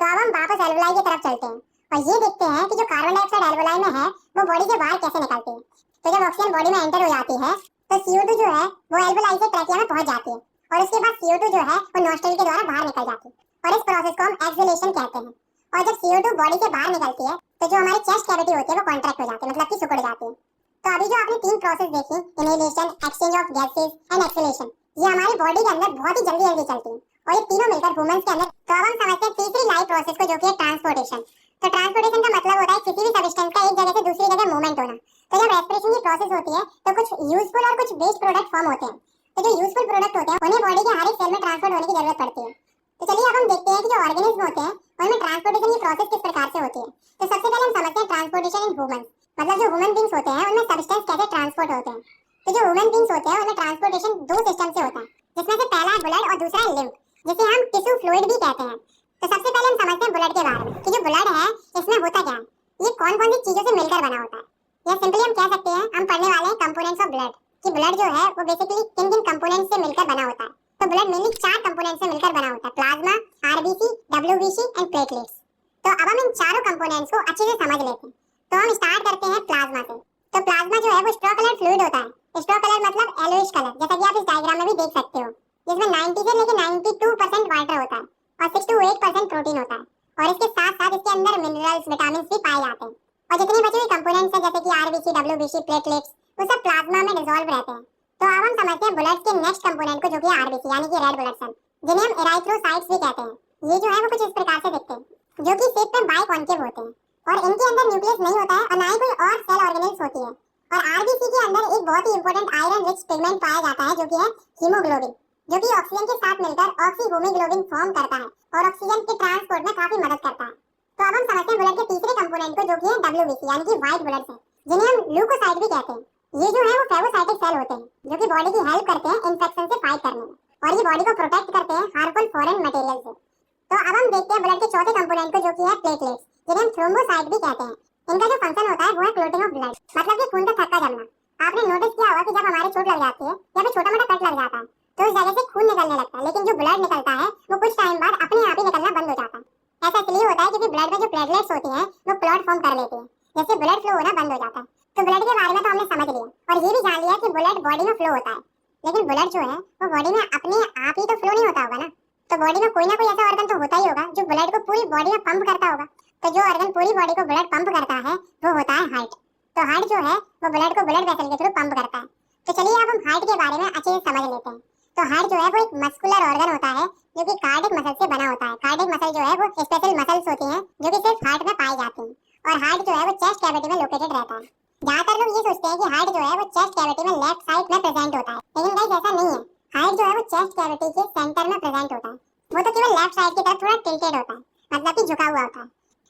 तो अब हम वापस एल्वुलाई की तरफ चलते हैं और ये देखते हैं कि जो कार्बन डाइऑक्साइड एल्वुलाई में है वो बॉडी के बाहर कैसे निकलती है। तो जब ऑक्सीजन बॉडी में एंटर हो जाती है तो CO2 जो है वो एल्वुलाई से ट्रैकिया में पहुंच जाती है और उसके बाद CO2 जो है वो नोस्ट्रिल के द्वारा बाहर निकल जाती है और इस प्रोसेस को हम एक्सहेलेशन कहते हैं। और जब CO2 बॉडी से बाहर निकलती है तो जो हमारी चेस्ट कैविटी होती है वो कॉन्ट्रैक्ट हो जाती है, मतलब कि सिकुड़ जाती है। तो अभी जो आपने 3 प्रोसेस देखी, inhalation, exchange of gases and exhalation, ये हमारी बॉडी के अंदर बहुत ही जल्दी चलती है और ये तीनों मिलकर ह्यूमंस के अंदर। तो अब हम समझते हैं तीसरी लाइफ प्रोसेस को, जो कि है ट्रांसपोर्टेशन। तो ट्रांसपोर्टेशन का मतलब होता है किसी भी सब्सटेंस का एक जगह से दूसरी जगह मूवमेंट होना। तो जब रेस्पिरेशन की प्रोसेस होती है तो कुछ यूजफुल और कुछ वेस्ट प्रोडक्ट फॉर्म होते हैं। तो जो यूजफुल प्रोडक्ट होते हैं उन्हें बॉडी के हर एक सेल में ट्रांसपोर्ट होने की जरूरत पड़ती है। तो चलिए अब हम देखते हैं कि जो ऑर्गेनिज्म होते हैं उनमें ट्रांसपोर्टेशन की प्रोसेस किस प्रकार से होती है। तो सबसे पहले हम समझते हैं ट्रांसपोर्टेशन इन ह्यूमंस, मतलब जो ह्यूमन बींग्स होते हैं उनमें सब्सटेंस कैसे ट्रांसपोर्ट होते हैं। तो जो ह्यूमन बींग्स होते हैं उनमें ट्रांसपोर्टेशन दो सिस्टम से होता है, जिसमें से पहला है ब्लड और दूसरा है लिम्फ, जिसे हम टिश्यू फ्लूइड भी कहते हैं। तो सबसे पहले हम समझते हैं ब्लड के बारे में कि जो ब्लड है इसमें होता क्या है, ये कौन कौन सी चीजों से मिलकर बना होता है। या सिंपली हम कह सकते हैं, हम पढ़ने वाले हैं कंपोनेंट्स ऑफ ब्लड कि ब्लड जो है वो बेसिकली किन किन कंपोनेंट्स से मिलकर बना होता है। तो ब्लड मेनली 4 कंपोनेंट्स से मिलकर बना होता है, plasma, RBC, WBC and platelets. तो अब हम इन चारों कंपोनेंट्स को अच्छे से समझ लेते हैं। तो हम स्टार्ट करते हैं प्लाज्मा से। तो प्लाज्मा जो है वो स्ट्रॉ कलर फ्लूइड होता है। स्ट्रॉ कलर मतलब येलोइश कलर, जैसा कि आप इस डायग्राम में भी देख सकते हो, जिसमें 90 से लेकर 92% वाटर होता है और 6 to 8% प्रोटीन होता है। और इसके साथ साथ इसके अंदर मिनरल्स, विटामिन भी पाए जाते हैं। और जितने बचे हुए कंपोनेंट्स हैं जैसे कि आरबीसी, डब्ल्यूबीसी, प्लेटलेट्स, वो सब प्लाज्मा में डिसॉल्व रहते हैं। तो अब हम समझते हैं ब्लड के नेक्स्ट कंपोनेंट को, जो कि आरबीसी यानी कि रेड ब्लड सेल, जिन्हें हम एराइथ्रोसाइट्स भी कहते हैं। ये जो है वो कुछ इस प्रकार से दिखते हैं, जो कि शेप में बाइकॉन्केव होते हैं और इनके अंदर न्यूक्लियस नहीं होता है और ना ही कोई और सेल ऑर्गेनेल्स होती है। और आरबीसी के अंदर एक बहुत ही इंपॉर्टेंट आयरन रिच पिगमेंट पाया जाता है, जो कि है हीमोग्लोबिन, जो कि ऑक्सीजन के साथ मिलकर ऑक्सीहोमोग्लोबिन फॉर्म करता है और ऑक्सीजन के ट्रांसपोर्ट में काफी मदद करता है। तो अब हम समझते हैं ब्लड के तीसरे कंपोनेंट को, जो कि है डब्ल्यूबीसी यानी कि व्हाइट ब्लड सेल, जिन्हें हम ल्यूकोसाइट भी कहते हैं। ये जो है वो फेगोसाइटिक सेल होते हैं, जो कि बॉडी की हेल्प करते हैं इन्फेक्शन से फाइट करने में, और ये बॉडी को प्रोटेक्ट करते हैं हार्मफुल फॉरेन मटेरियल से। तो अब हम देखते हैं ब्लड के चौथे कंपोनेंट को, जो कि है प्लेटलेट्स, जिन्हें हम थ्रोम्बोसाइट भी कहते हैं। इनका जो फंक्शन होता है वो है क्लोटिंग ऑफ ब्लड, मतलब कि खून का थक्का जमना। आपने नोटिस किया होगा कि जब हमारे चोट लग जाती है या फिर छोटा मोटा कट लग जाता है तो उस जगह से खून निकलने लगता है, लेकिन जो ब्लड निकलता है वो कुछ टाइम बाद अपने आप ही निकलना बंद हो जाता है। ऐसा इसलिए होता है क्योंकि ब्लड में जो प्लेटलेट्स होती हैं वो क्लॉट फॉर्म कर लेती हैं, जिससे ब्लड फ्लो होना बंद हो जाता है। तो ब्लड के बारे में तो हमने समझ लिया और ये भी जान लिया कि ब्लड बॉडी में फ्लो होता है, लेकिन ब्लड जो है वो बॉडी में अपने आप ही तो फ्लो नहीं होता होगा ना। तो बॉडी में कोई ना कोई ऐसा ऑर्गन तो होता ही होगा जो ब्लड को पूरी बॉडी में पंप करता होगा। तो जो ऑर्गन पूरी बॉडी को ब्लड पंप करता है वो होता है हार्ट। तो हार्ट जो है वो ब्लड को ब्लड वेसल के थ्रू पंप करता है। तो चलिए अब हम हार्ट के बारे में अच्छे से समझ लेते हैं। तो हार्ट जो है वो एक मस्कुलर ऑर्गन होता है, जो कि कार्डियक मसल से बना होता है। कार्डियक मसल जो है वो स्पेशल मसल्स होती हैं जो कि सिर्फ हार्ट में पाई जाती हैं, और हार्ट जो है वो चेस्ट कैविटी में लोकेटेड रहता है। ज्यादातर लोग ये सोचते हैं कि हार्ट जो है वो चेस्ट कैविटी में लेफ्ट साइड में प्रेजेंट होता है, लेकिन गाइस ऐसा नहीं है। हार्ट जो है वो चेस्ट कैविटी के सेंटर में प्रेजेंट होता है, वो तो केवल लेफ्ट साइड की तरफ थोड़ा टिल्टेड होता है, मतलब कि झुका हुआ होता है।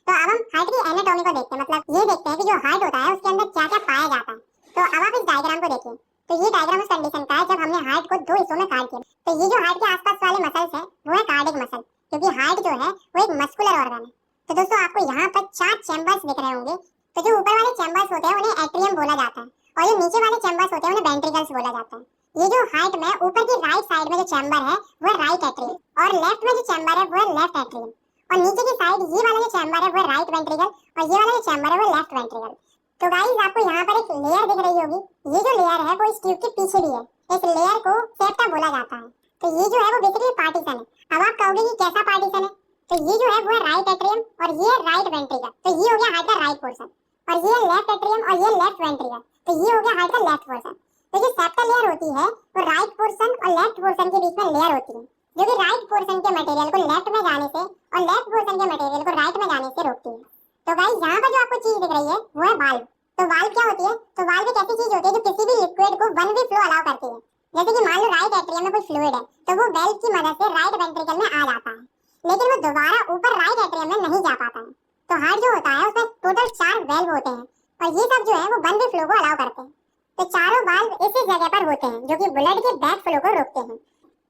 तो अब हम हार्ट की एनाटॉमी को देखते हैं, मतलब ये देखते हैं कि जो हार्ट होता है उसके अंदर क्या क्या पाया जाता है। तो अब आप इस डायग्राम को देखिए। तो ये डायग्राम उस कंडीशन का है जब हमने हार्ट को दो हिस्सों में काट दिया। तो ये जो हार्ट के आसपास वाले मसल्स हैं वो है कार्डियक मसल, क्योंकि हार्ट जो है वो एक मस्कुलर ऑर्गन है। तो दोस्तों आपको यहाँ पर 4 चैम्बर्स दिख रहे होंगे। तो जो ऊपर वाले चैम्बर्स होते हैं उन्हें एट्रियम बोला जाता है, और जो नीचे वाले चैम्बर्स होते हैं उन्हें वेंट्रिकल्स बोला जाता है। ये जो हार्ट में ऊपर की राइट साइड में जो चैम्बर है वो है राइट एट्रियम, और लेफ्ट में जो चैम्बर है वो है लेफ्ट एट्रियम, और नीचे की साइड ये वाला जो चैम्बर है वो है राइट वेंट्रिकल, और ये वाला जो चैम्बर है वो लेफ्ट वेंट्रिकल। तो गाइस आपको यहाँ पर एक लेयर दिख रही होगी, ये जो लेयर है वो इस ट्यूब के पीछे भी है। इस लेयर को सेप्टा बोला जाता है। तो ये जो है वो बेसिकली पार्टीशन है। अब आप कहोगे कि कैसा पार्टीशन है, तो ये जो है वो है राइट एट्रियम और ये राइट वेंट्रिकल। तो ये हो गया हार्ट का राइट पोर्शन, और ये लेफ्ट एट्रियम और ये लेफ्ट वेंट्रिकल। तो ये हो गया हार्ट का लेफ्ट पोर्शन। तो जो सेप्टा लेयर होती है वो राइट पोर्शन और लेफ्ट पोर्शन के बीच में लेयर होती है, जो कि राइट पोर्शन के मटेरियल को लेफ्ट में जाने से और लेफ्ट पोर्शन के मटेरियल को राइट में जाने से रोकती है। तो गाइस यहाँ पर जो आपको चीज दिख रही है वो है वाल्व। तो वाल्व क्या होती है? तो वाल्व एक ऐसी चीज होती है जो किसी भी लिक्विड को वन वे फ्लो अलाउ करती है। जैसे कि मान लो राइट एट्रियम में कोई फ्लूइड है, तो वो वेल्व की मदद से राइट वेंट्रिकल में आ जाता है, लेकिन वो दोबारा ऊपर राइट एट्रियम में नहीं जा पाता है। तो हार्ट जो होता है उसमें टोटल 4 वेल्व होते हैं, और ये सब जो है वो वन वे फ्लो को अलाउ करते हैं। तो चारों वाल्व इसी जगह पर होते हैं जो कि ब्लड के बैक फ्लो को रोकते हैं।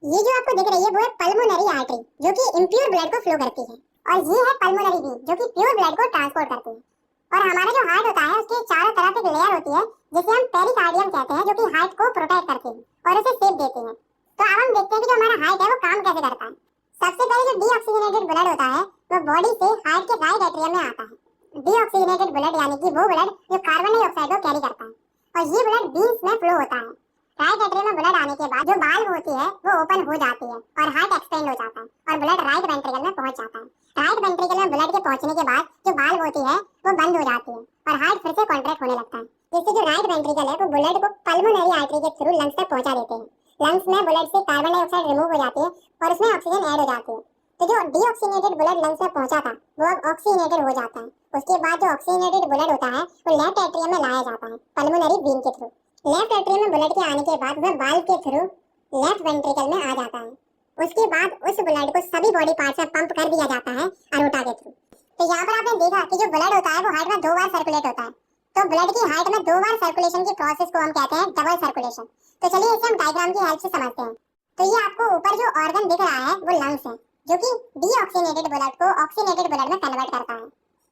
ये जो आपको दिख रही है वो है पल्मोनरी आर्टरी, जो कि इम्प्योर ब्लड को फ्लो करती है, और ये है पल्मोनरी वेन, जो कि प्योर ब्लड को ट्रांसपोर्ट करती है। और हमारा जो हार्ट होता है उसके चारों तरफ एक लेयर होती है जिसे हम पेरिकार्डियम कहते हैं, जो कि हार्ट को प्रोटेक्ट करती है और उसे शेप देती है। तो अब हम देखते हैं कि जो हमारा हार्ट है वो काम कैसे करता है। सबसे पहले जो डीऑक्सीजनेटेड ब्लड होता है वो बॉडी से हार्ट के राइट एट्रियम में आता है। डीऑक्सीजनेटेड ब्लड यानी कि वो ब्लड जो कार्बन डाइऑक्साइड को कैरी करता है, और ये ब्लड वेन्स में फ्लो होता है। राइट एट्रियम में ब्लड आने के बाद जो वाल्व होती है वो ओपन हो जाती है और हार्ट एक्सपेंड हो जाता है और ब्लड राइट वेंट्रिकल में पहुंच जाता है। राइट वेंट्रिकल में ब्लड के पहुंचने के बाद जो वाल्व होती है वो बंद हो जाती है और हार्ट फिर से कॉन्ट्रैक्ट होने लगता है, जिससे जो राइट वेंट्रिकल है वो ब्लड को पल्मोनरी आर्टरी के थ्रू लंग्स तक पहुंचा देते हैं। लंग्स में ब्लड से कार्बन डाइऑक्साइड रिमूव हो जाती है और उसमें ऑक्सीजन ऐड हो जाती है। तो जो डीऑक्सीजनेटेड ब्लड लंग्स में पहुंचा था वो अब ऑक्सीजनेटेड हो जाता है। उसके बाद जो ऑक्सीजनेटेड ब्लड होता है वो लेफ्ट एट्रियम में लाया जाता है पल्मोनरी वेन के थ्रू। लेफ्ट एट्रियम में ब्लड के आने के बाद वह वाल्व के थ्रू लेफ्ट वेंट्रिकल में आ जाता है। उसके बाद उस ब्लड को सभी बॉडी पार्ट्स में पंप कर दिया जाता है अरोटा के थ्रू। तो यहाँ पर आपने देखा कि जो ब्लड होता है वो हार्ट में 2 बार सर्कुलेट होता है। तो ब्लड की हार्ट में 2 बार सर्कुलेशन की प्रोसेस को हम कहते हैं डबल सर्कुलेशन। तो चलिए इसे हम डायग्राम की हेल्प से समझते हैं। तो ये आपको ऊपर जो ऑर्गन दिख रहा है वो लंग्स है, जो कि डीऑक्सीनेटेड ब्लड को ऑक्सीनेटेड ब्लड में कन्वर्ट करता है।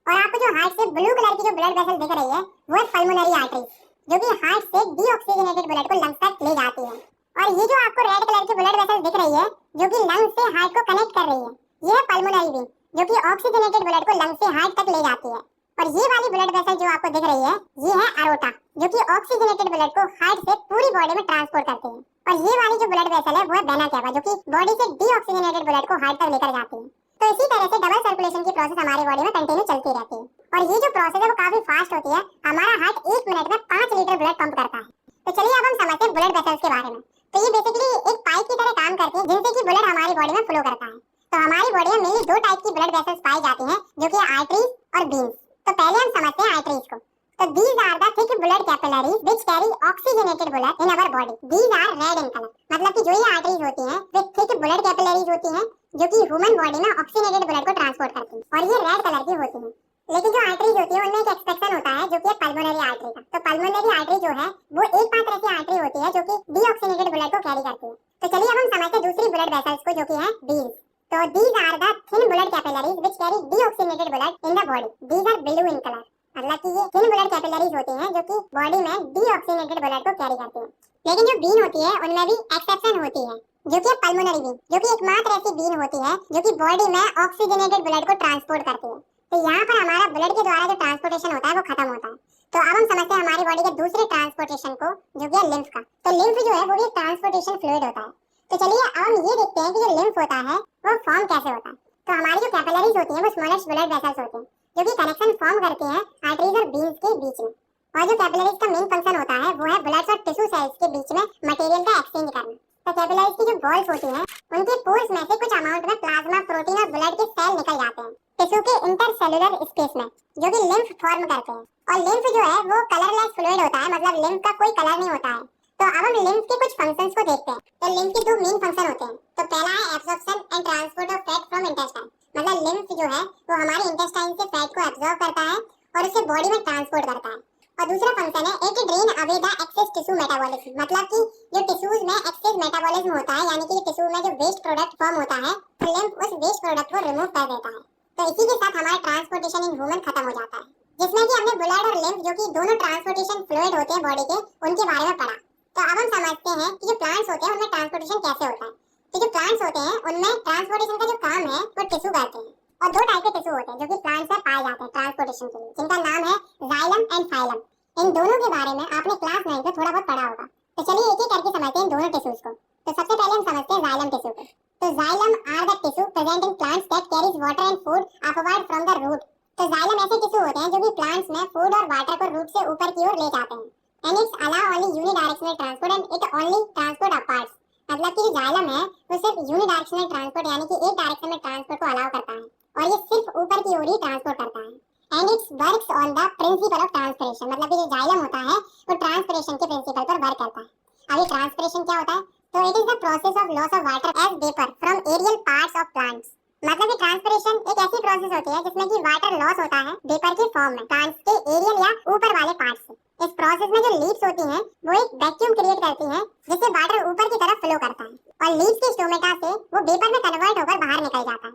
और आपको जो हार्ट से ब्लू कलर की जो ब्लड वेसल दिख रही है वो है पल्मोनरी आर्टरी, जो कि हार्ट से डीऑक्सीजनेटेड ब्लड को लंग्स तक ले जाती है। और ये जो आपको रेड कलर की ब्लड वेसल दिख रही है जो कि लंग्स से हार्ट को कनेक्ट कर रही है, ये है पल्मोनरी वेन, जो कि ऑक्सीजनेटेड ब्लड को लंग्स से हार्ट तक ले जाती है। और ये वाली ब्लड वेसल जो आपको दिख रही है ये है अरोटा, जो कि ऑक्सीजनेटेड ब्लड को हार्ट से पूरी बॉडी में ट्रांसपोर्ट करती है। और ये वाली जो ब्लड वेसल है वो है वेना केवा, जो कि बॉडी से डीऑक्सीजनेटेड ब्लड को हार्ट तक लेकर जाती है। तो इसी तरह से डबल सर्कुलेशन की प्रोसेस हमारी बॉडी में कंटिन्यू चलती रहती है। और ये जो प्रोसेस है वो काफी फास्ट होती है। हमारा हार्ट 1 मिनट में 5 लीटर ब्लड पंप करता है। तो चलिए अब हम समझते हैं ब्लड वेसल्स के बारे में। तो ये बेसिकली एक पाइप की तरह काम करती है जिनसे कि ब्लड हमारी बॉडी में फ्लो करता है। तो हमारी बॉडी में मेनली 2 टाइप की ब्लड वेसल्स पाई जाती हैं, जो कि आर्टरीज और वेन्स। तो पहले हम समझते हैं आर्टरीज को। तो these are the thick blood capillaries which carry oxygenated blood in our body. These are red in color. मतलब कि जो ये आर्टरीज होती हैं वे thick blood capillaries होती हैं, जो कि ह्यूमन बॉडी में ऑक्सीजनेटेड ब्लड को ट्रांसपोर्ट करती हैं और ये रेड कलर की होती हैं। लेकिन जो आर्टरीज होती है उनमें एक एक्सपेक्शन होता है जो कि पल्मोनरी आर्टरी का। तो पल्मोनरी आर्टरी जो है वो एकमात्र ऐसी आर्टरी होती है जो कि डीऑक्सीनेटेड ब्लड को कैरी करती है। तो चलिए अब हम समझते हैं दूसरी ब्लड वेसल्स को, जो कि है वेन्स। तो these are the thin blood capillaries which carry deoxygenated blood in the body. These are blue in color. मतलब कि ये थिन ब्लड कैपिलरीज होती हैं जो कि बॉडी में डीऑक्सीनेटेड ब्लड को कैरी करती हैं। लेकिन जो वेन होती है उनमें भी एक्सेप्शन होती है, जो कि पल्मोनरी वेन, जो कि एकमात्र ऐसी वेन होती है जो कि बॉडी में ऑक्सीजनेटेड ब्लड को ट्रांसपोर्ट करती है। तो यहाँ पर हमारा ब्लड के द्वारा जो ट्रांसपोर्टेशन होता है वो खत्म होता है। तो अब हम समझते हैं हमारी बॉडी के दूसरे ट्रांसपोर्टेशन को, जो कि है लिम्फ का। तो लिम्फ जो है वो भी एक ट्रांसपोर्टेशन फ्लूइड होता है। तो चलिए अब हम ये देखते हैं कि जो लिम्फ होता है वो फॉर्म कैसे होता है। तो हमारी जो कैपिलरीज होती हैं वो स्मॉलेस्ट ब्लड वेसल्स होते हैं, जो कि कनेक्शन फॉर्म करती हैं आर्टरीज और वेन्स के बीच में। और जो कैपिलरीज का मेन फंक्शन होता है वो है ब्लड और टिश्यू सेल्स के बीच में मटेरियल का एक्सचेंज करना। तो कैपिलरीज की जो वॉल्स होती हैं उनके पोर्स में से कुछ अमाउंट में प्लाज्मा, प्रोटीन और ब्लड के सेल निकल जाते हैं टिश्यू के इंटरसेलुलर स्पेस में, जो कि लिम्फ फॉर्म करते हैं। और लिम्फ जो है वो कलरलेस फ्लूइड होता है, मतलब लिम्फ का कोई कलर नहीं होता है। तो अब हम लिम्फ के कुछ फंक्शंस को देखते हैं। तो लिम्फ के 2 मेन फंक्शन होते हैं। तो पहला है absorption and transport of fat from intestine. मतलब लिम्फ जो है वो हमारे इंटेस्टाइन से फैट को एब्जॉर्ब करता है और उसे बॉडी में ट्रांसपोर्ट करता है। और दूसरा फंक्शन है it drain away the excess tissue metabolism. मतलब कि जो टिश्यूज में एक्सेस मेटाबॉलिज्म होता है, यानी कि टिश्यू में जो वेस्ट प्रोडक्ट फॉर्म होता है, तो लिम्फ उस वेस्ट प्रोडक्ट को रिमूव कर देता है। तो इसी के साथ हमारा ट्रांसपोर्टेशन इन ह्यूमन खत्म हो जाता है, जिसमें कि हमने ब्लड और लिम्फ, जो कि दोनों ट्रांसपोर्टेशन फ्लूइड होते हैं बॉडी के, उनके बारे में पढ़ा। तो अब हम समझते हैं कि जो प्लांट्स होते हैं उनमें ट्रांसपोर्टेशन कैसे होता है। तो जो प्लांट्स होते हैं उनमें ट्रांसपोर्टेशन का जो काम है वो टिश्यू करते हैं। और 2 टाइप के टिश्यू होते हैं जो कि प्लांट्स में पाए जाते हैं ट्रांसपोर्टेशन के लिए, जिनका नाम है जाइलम एंड फाइलम। इन दोनों के बारे में आपने क्लास 9 में थोड़ा बहुत पढ़ा होगा। तो चलिए एक एक करके समझते हैं इन दोनों टिश्यूज को। तो सबसे पहले हम समझते हैं जाइलम टिश्यू को। तो xylem are the tissue present in plants that carries water and food upward from the root. तो जाइलम ऐसे टिश्यू होते हैं जो कि प्लांट्स में फूड और वाटर को रूट से ऊपर की ओर ले जाते हैं। And it's allow only unidirectional transport and it only transport upwards। मतलब कि जो जाइलम है वो सिर्फ यूनिडायरेक्शनल ट्रांसपोर्ट, यानी कि एक डायरेक्शन में ट्रांसपोर्ट को अलाउ करता है और ये सिर्फ ऊपर की ओर ही ट्रांसपोर्ट करता है। And it's works on the principle of transpiration. मतलब कि जो जाइलम होता है वो ट्रांसपिरेशन के प्रिंसिपल पर वर्क करता है। अब ये ट्रांसपिरेशन क्या होता है? तो it is the process of loss of water as vapour from aerial parts of plants. मतलब कि ट्रांसपिरेशन एक ऐसी प्रोसेस होती है जिसमें कि वाटर लॉस होता है वेपर के फॉर्म में प्लांट्स के एरियल या ऊपर वाले पार्ट से। इस प्रोसेस में जो लीव्स होती हैं वो एक वैक्यूम क्रिएट करती हैं जिससे वाटर ऊपर की तरफ फ्लो करता है और लीव्स के स्टोमेटा से वो वेपर में कन्वर्ट होकर बाहर निकल जाता है।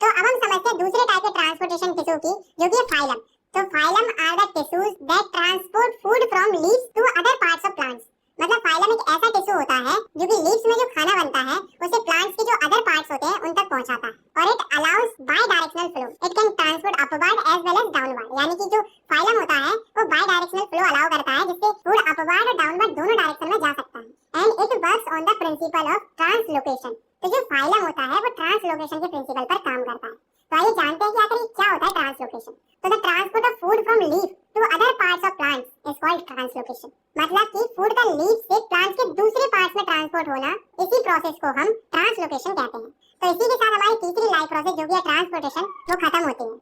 तो अब हम समझते हैं दूसरे टाइप के ट्रांसपोर्टेशन टिश्यू की, जो कि है फाइलम। तो phloem are the tissues that transport food from leaves to other parts of plants. मतलब फाइलम एक ऐसा टिश्यू होता है जो कि लीव्स में जो खाना बनता है उसे प्लांट्स के जो अदर पार्ट्स होते हैं उन तक पहुंचाता है और it allows bidirectional flow. It can transport upward as well as downward. यानी कि जो फाइलम होता है वो बाय डायरेक्शनल फ्लो अलाउ करता है जिससे फूड अपवर्ड और डाउनवर्ड दोनों डायरेक्शन में जा सकता है। And it works on the principle of translocation. तो जो फाइलम होता है वो ट्रांसलोकेशन के प्रिंसिपल पर काम करता है। तो आइए जानते हैं कि आखिर क्या होता है ट्रांसलोकेशन। तो the transport of food from leaf to other parts of plants is called translocation. मतलब कि फूड का लीफ से प्लांट के दूसरे पार्ट्स में ट्रांसपोर्ट होना, इसी प्रोसेस को हम ट्रांसलोकेशन कहते हैं। तो इसी के साथ हमारी तीसरी लाइफ प्रोसेस जो कि है ट्रांसपोर्टेशन वो खत्म होती है।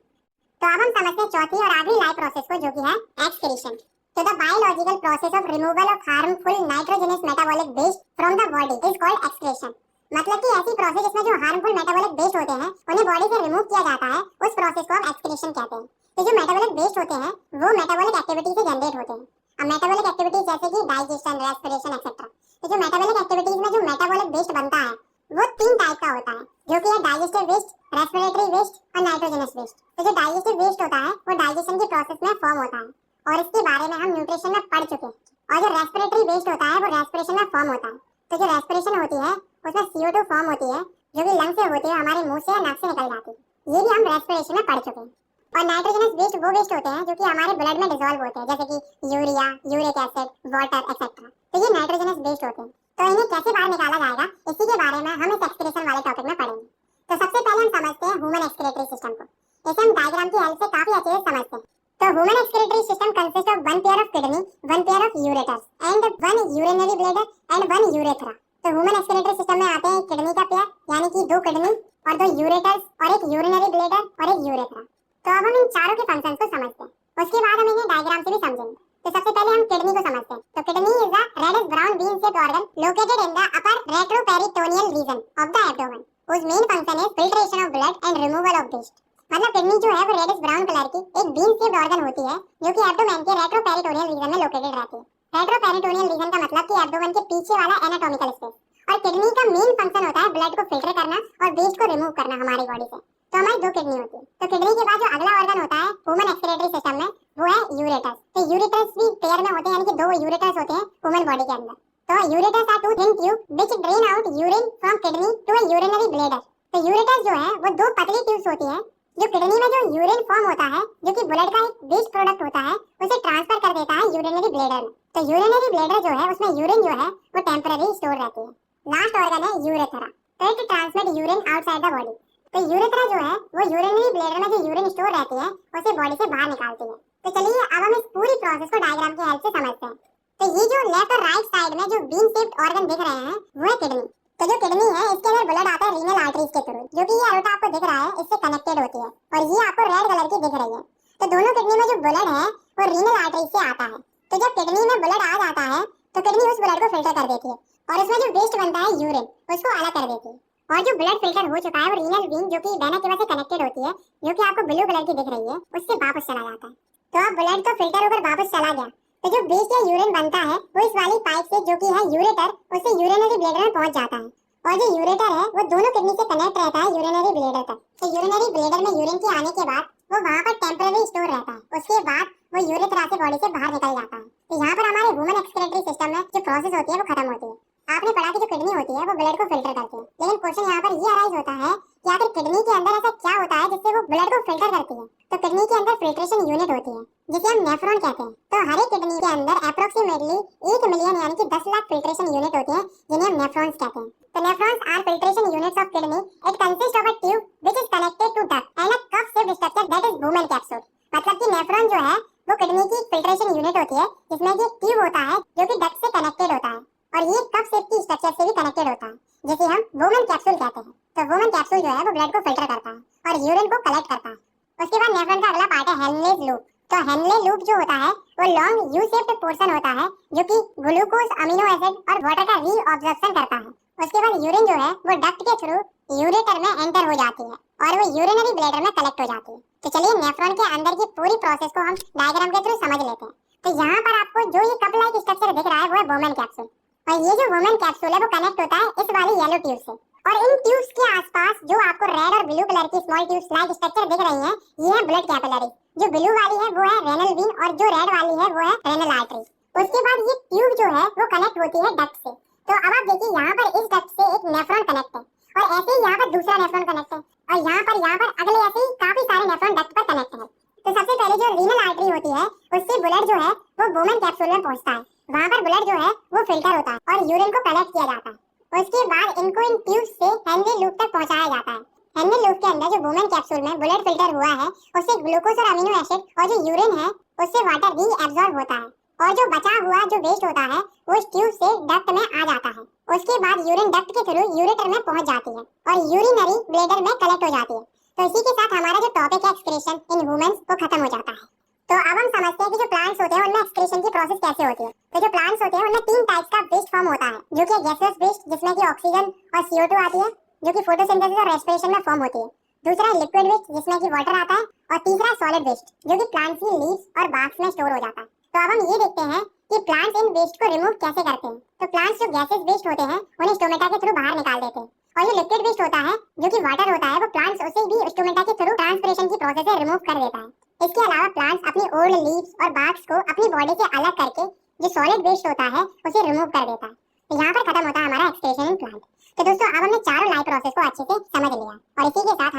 तो अब हम समझते हैं चौथी और आखिरी लाइफ प्रोसेस को, जो कि है excretion. So the biological process of removal of harmful nitrogenous metabolic waste from the body is called excretion. मतलब कि ऐसी प्रोसेस जिसमें जो हार्मफुल मेटाबॉलिक वेस्ट होते हैं उन्हें बॉडी से रिमूव किया जाता है, उस प्रोसेस को हम एक्सक्रीशन कहते हैं। तो जो मेटाबॉलिक वेस्ट होते हैं वो मेटाबॉलिक एक्टिविटी से जनरेट होते हैं। अब मेटाबॉलिक एक्टिविटीज जैसे कि डाइजेशन, रेस्पिरेशन एक्सेट्रा। तो जो मेटाबॉलिक एक्टिविटीज में जो मेटाबॉलिक वेस्ट बनता है वो 3 टाइप का होता है, जो कि है डाइजेस्टिव वेस्ट, रेस्पिरेटरी वेस्ट और नाइट्रोजनस वेस्ट। तो जो डाइजेस्टिव वेस्ट होता है वो डाइजेशन के प्रोसेस में फॉर्म होता है और इसके बारे में हम न्यूट्रिशन में पढ़ चुके हैं। और जो रेस्पिरेटरी वेस्ट होता है वो रेस्पिरेशन में फॉर्म होता है। तो जो रेस्पिरेशन होती है उसमें CO2 फॉर्म होती है जो कि लंग से होती है हमारे मुंह से या नाक से निकल जाती है। ये भी हम रेस्पिरेशन में पढ़ चुके हैं। और नाइट्रोजनस वेस्ट वो वेस्ट होते हैं जो कि हमारे ब्लड में डिसॉल्व होते हैं, जैसे कि urea, uric acid, water etcetera. तो ये नाइट्रोजनस वेस्ट होते हैं। तो इन्हें कैसे बाहर निकाला जाएगा इसी के बारे में हम इस एक्सक्रीशन वाले टॉपिक में पढ़ेंगे। तो सबसे पहले हम समझते हैं ह्यूमन एक्सक्रीटरी सिस्टम को। इसे हम डायग्राम की हेल्प से काफी अच्छे से समझते हैं। तो human excretory system consist of one pair of kidney, one pair of ureters and one urinary bladder and one urethra. तो ह्यूमन एक्सक्रीटरी सिस्टम में आते हैं किडनी का पेयर, यानी कि 2 किडनी और 2 यूरेटर्स और एक यूरिनरी ब्लैडर और एक यूरेथ्रा। तो अब हम इन चारों के फंक्शंस को समझते हैं, उसके बाद हम इन्हें डायग्राम से भी समझेंगे। तो सबसे पहले हम किडनी को समझते हैं। तो kidney is the reddish brown bean shaped organ located in the upper retroperitoneal region of the abdomen whose main function is filtration of blood and removal of waste। मतलब किडनी जो है वो रेडिश ब्राउन कलर की एक been shaped organ होती है जो कि एब्डोमेन के रेट्रोपेरिटोनियल रीजन में लोकेटेड रहती है। रेट्रोपेरिटोनियल रीजन का मतलब कि एब्डोमेन के पीछे वाला एनाटॉमिकल स्पेस। और किडनी का मेन फंक्शन होता है ब्लड को फिल्टर करना और वेस्ट को रिमूव करना हमारी बॉडी से। तो हमारी 2 किडनी होती है। तो किडनी के बाद जो अगला ऑर्गन होता है ह्यूमन एक्सक्रीटरी सिस्टम में वो है यूरेटर्स। तो यूरेटर्स भी पेयर में होते हैं, यानी कि 2 यूरेटर्स होते हैं ह्यूमन बॉडी के अंदर। तो ureters are 2 thin tube which drain out urine from kidney to a urinary bladder. तो यूरेटर्स जो है वो 2 पतली ट्यूब्स होती हैं जो किडनी में जो यूरिन फॉर्म होता है जो कि ब्लड का एक वेस्ट प्रोडक्ट होता है उसे ट्रांसफर कर देता है यूरिनरी ब्लैडर में। तो यूरिनरी ब्लैडर जो है उसमें यूरिन जो है वो टेंपरेरी स्टोर रहती है। लास्ट ऑर्गन है यूरेथ्रा। तो it transmit urine outside the body. तो यूरेथ्रा जो है वो यूरिनरी ब्लैडर में जो यूरिन स्टोर रहती है उसे बॉडी से बाहर निकालती है। तो चलिए अब हम इस पूरी प्रोसेस को डायग्राम की हेल्प से समझते हैं। तो ये जो लेफ्ट और राइट साइड में जो बीन शेप्ड ऑर्गन दिख रहे हैं वो है किडनी। तो जो किडनी है इसके अंदर ब्लड आता है रीनल आर्टरीज के थ्रू, जो कि ये अरोटा आपको दिख रहा है इससे कनेक्टेड होती है और ये आपको रेड कलर की दिख रही है। तो दोनों किडनी में जो ब्लड है वो रीनल आर्टरीज से आता है। तो जब किडनी में ब्लड आ जाता है तो किडनी उस ब्लड को फिल्टर कर देती है और उसमें जो वेस्ट बनता है यूरिन उसको अलग कर देती है। और जो ब्लड फिल्टर हो चुका है वो रीनल वेन जो कि वेना केवा से कनेक्टेड होती है, जो कि आपको ब्लू कलर की दिख रही है, उससे वापस चला जाता है। तो अब ब्लड तो फिल्टर होकर वापस चला गया, तो जो वेस्ट या यूरिन बनता है वो इस वाली पाइप से जो कि है यूरेटर उससे यूरिनरी ब्लैडर में पहुंच जाता है। और जो यूरेटर है वो दोनों किडनी से कनेक्ट रहता है यूरिनरी ब्लैडर तक। तो यूरिनरी ब्लैडर में यूरिन के आने के बाद वो वहां पर टेंपरेरी स्टोर रहता है, उसके बाद वो यूरेथ्रा से बॉडी से बाहर निकल जाता है। तो यहाँ पर हमारे ह्यूमन एक्सक्रीटरी सिस्टम में जो प्रोसेस होती है वो खत्म होती है। आपने पढ़ा कि जो किडनी होती है वो ब्लड को फिल्टर करती है, लेकिन क्वेश्चन यहाँ पर ये अराइज होता है कि आखिर किडनी के अंदर ऐसा क्या होता है जिससे वो ब्लड को फिल्टर करती है। तो किडनी के अंदर फिल्ट्रेशन यूनिट होती है जिसे हम नेफ्रॉन कहते हैं। तो हर एक किडनी के अंदर अप्रोक्सीमेटली 1 मिलियन यानी कि 10 लाख फिल्ट्रेशन यूनिट होती है जिन्हें हम नेफ्रॉन्स कहते हैं। तो nephrons are filtration units of kidney. It consist of a tube which is connected to duct and a cup shaped structure that is वुमेन कैप्सूल। मतलब कि नेफ्रॉन जो है वो किडनी की फिल्ट्रेशन यूनिट होती है जिसमें कि ट्यूब होता है जो कि डक्ट से कनेक्टेड होता है और ये कप शेप की स्ट्रक्चर से भी कनेक्टेड होता है जिसे हम वुमेन कैप्सूल कहते हैं। तो वुमेन कैप्सूल जो है वो ब्लड को फिल्टर करता है और यूरिन को कलेक्ट करता है। उसके बाद नेफ्रॉन का अगला पार्ट है हेनलेज लूप। तो हेनले लूप जो होता है वो लॉन्ग यू शेप्ड पोर्शन होता है जो कि ग्लूकोज, अमीनो एसिड और वाटर का रीअब्जॉर्प्शन करता है। उसके बाद यूरिन जो है वो डक्ट के थ्रू यूरेटर में एंटर हो जाती है और वो यूरिनरी ब्लैडर में कलेक्ट हो जाती है। तो चलिए नेफ्रॉन के अंदर की पूरी प्रोसेस को हम डायग्राम के थ्रू समझ लेते हैं। तो यहाँ पर आपको जो ये कप लाइक स्ट्रक्चर दिख रहा है वो है वुमेन कैप्सूल और ये जो वुमेन कैप्सूल है वो कनेक्ट होता है इस वाली येलो ट्यूब से। और इन ट्यूब्स के आसपास जो आपको रेड और ब्लू कलर की स्मॉल ट्यूब्स लाइक स्ट्रक्चर दिख रही हैं ये है ब्लड कैपिलरी। जो ब्लू वाली है वो है रेनल वेन और जो रेड वाली है वो है रेनल आर्टरी। उसके बाद ये ट्यूब जो है वो कनेक्ट होती है डक्ट से। तो अब आप देखिए यहाँ पर इस डक्ट से एक नेफ्रॉन कनेक्ट है और ऐसे ही यहाँ पर दूसरा नेफ्रॉन कनेक्ट है और यहाँ पर अगले ऐसे ही काफी सारे नेफ्रॉन डक्ट पर कनेक्ट है। तो सबसे पहले जो रीनल आर्टरी होती है उससे ब्लड जो है वो वुमेन कैप्सूल में पहुंचता है। वहाँ पर ब्लड जो है वो फिल्टर होता है और यूरिन को कलेक्ट किया जाता है। उसके बाद इनको इन ट्यूब्स से हेनले लूप तक पहुंचाया जाता है। हेनले लूप के अंदर जो वुमेन कैप्सूल में ब्लड फिल्टर हुआ है उससे ग्लूकोज और अमीनो एसिड और जो यूरिन है उससे वाटर रीअब्सॉर्ब होता है और जो बचा हुआ जो वेस्ट होता है वो इस ट्यूब से डक्ट में आ जाता है। उसके बाद यूरिन डक्ट के थ्रू यूरेटर में पहुंच जाती है और यूरिनरी ब्लैडर में कलेक्ट हो जाती है। तो इसी के साथ हमारा जो टॉपिक है एक्सक्रीशन इन वुमेन्स वो खत्म हो जाता है। तो अब हम समझते हैं कि जो प्लांट्स होते हैं उनमें एक्सक्रीशन की प्रोसेस कैसे होती है। तो जो प्लांट्स होते हैं उनमें तीन टाइप्स का वेस्ट फॉर्म होता है, जो कि गैसियस वेस्ट जिसमें कि ऑक्सीजन और CO2 आती है, जो कि फोटोसिंथेसिस और रेस्पिरेशन में फॉर्म होती है। दूसरा है लिक्विड वेस्ट जिसमें कि वाटर आता है, और तीसरा सॉलिड वेस्ट जो कि प्लांट्स की लीव्स और बार्क्स में स्टोर हो जाता है। तो अब हम ये देखते हैं कि प्लांट्स इन वेस्ट को रिमूव कैसे करते हैं। तो प्लांट्स जो गैसेस वेस्ट होते हैं उन्हें स्टोमेटा के थ्रू बाहर निकाल देते हैं, और ये लिक्विड वेस्ट होता है जो कि वाटर होता है, वो प्लांट्स उसे भी स्टोमेटा के थ्रू ट्रांसपिरेशन की प्रोसेस से रिमूव कर देता है। इसके अलावा प्लांट्स अपनी ओल्ड लीव्स और बार्क्स को अपनी बॉडी से अलग करके जो सॉलिड वेस्ट होता है उसे रिमूव कर देता है। तो यहाँ पर खत्म होता है हमारा एक्सक्रीशन इन प्लांट। तो दोस्तों अब हमने चारों लाइफ प्रोसेस को अच्छे से समझ लिया, और इसी के साथ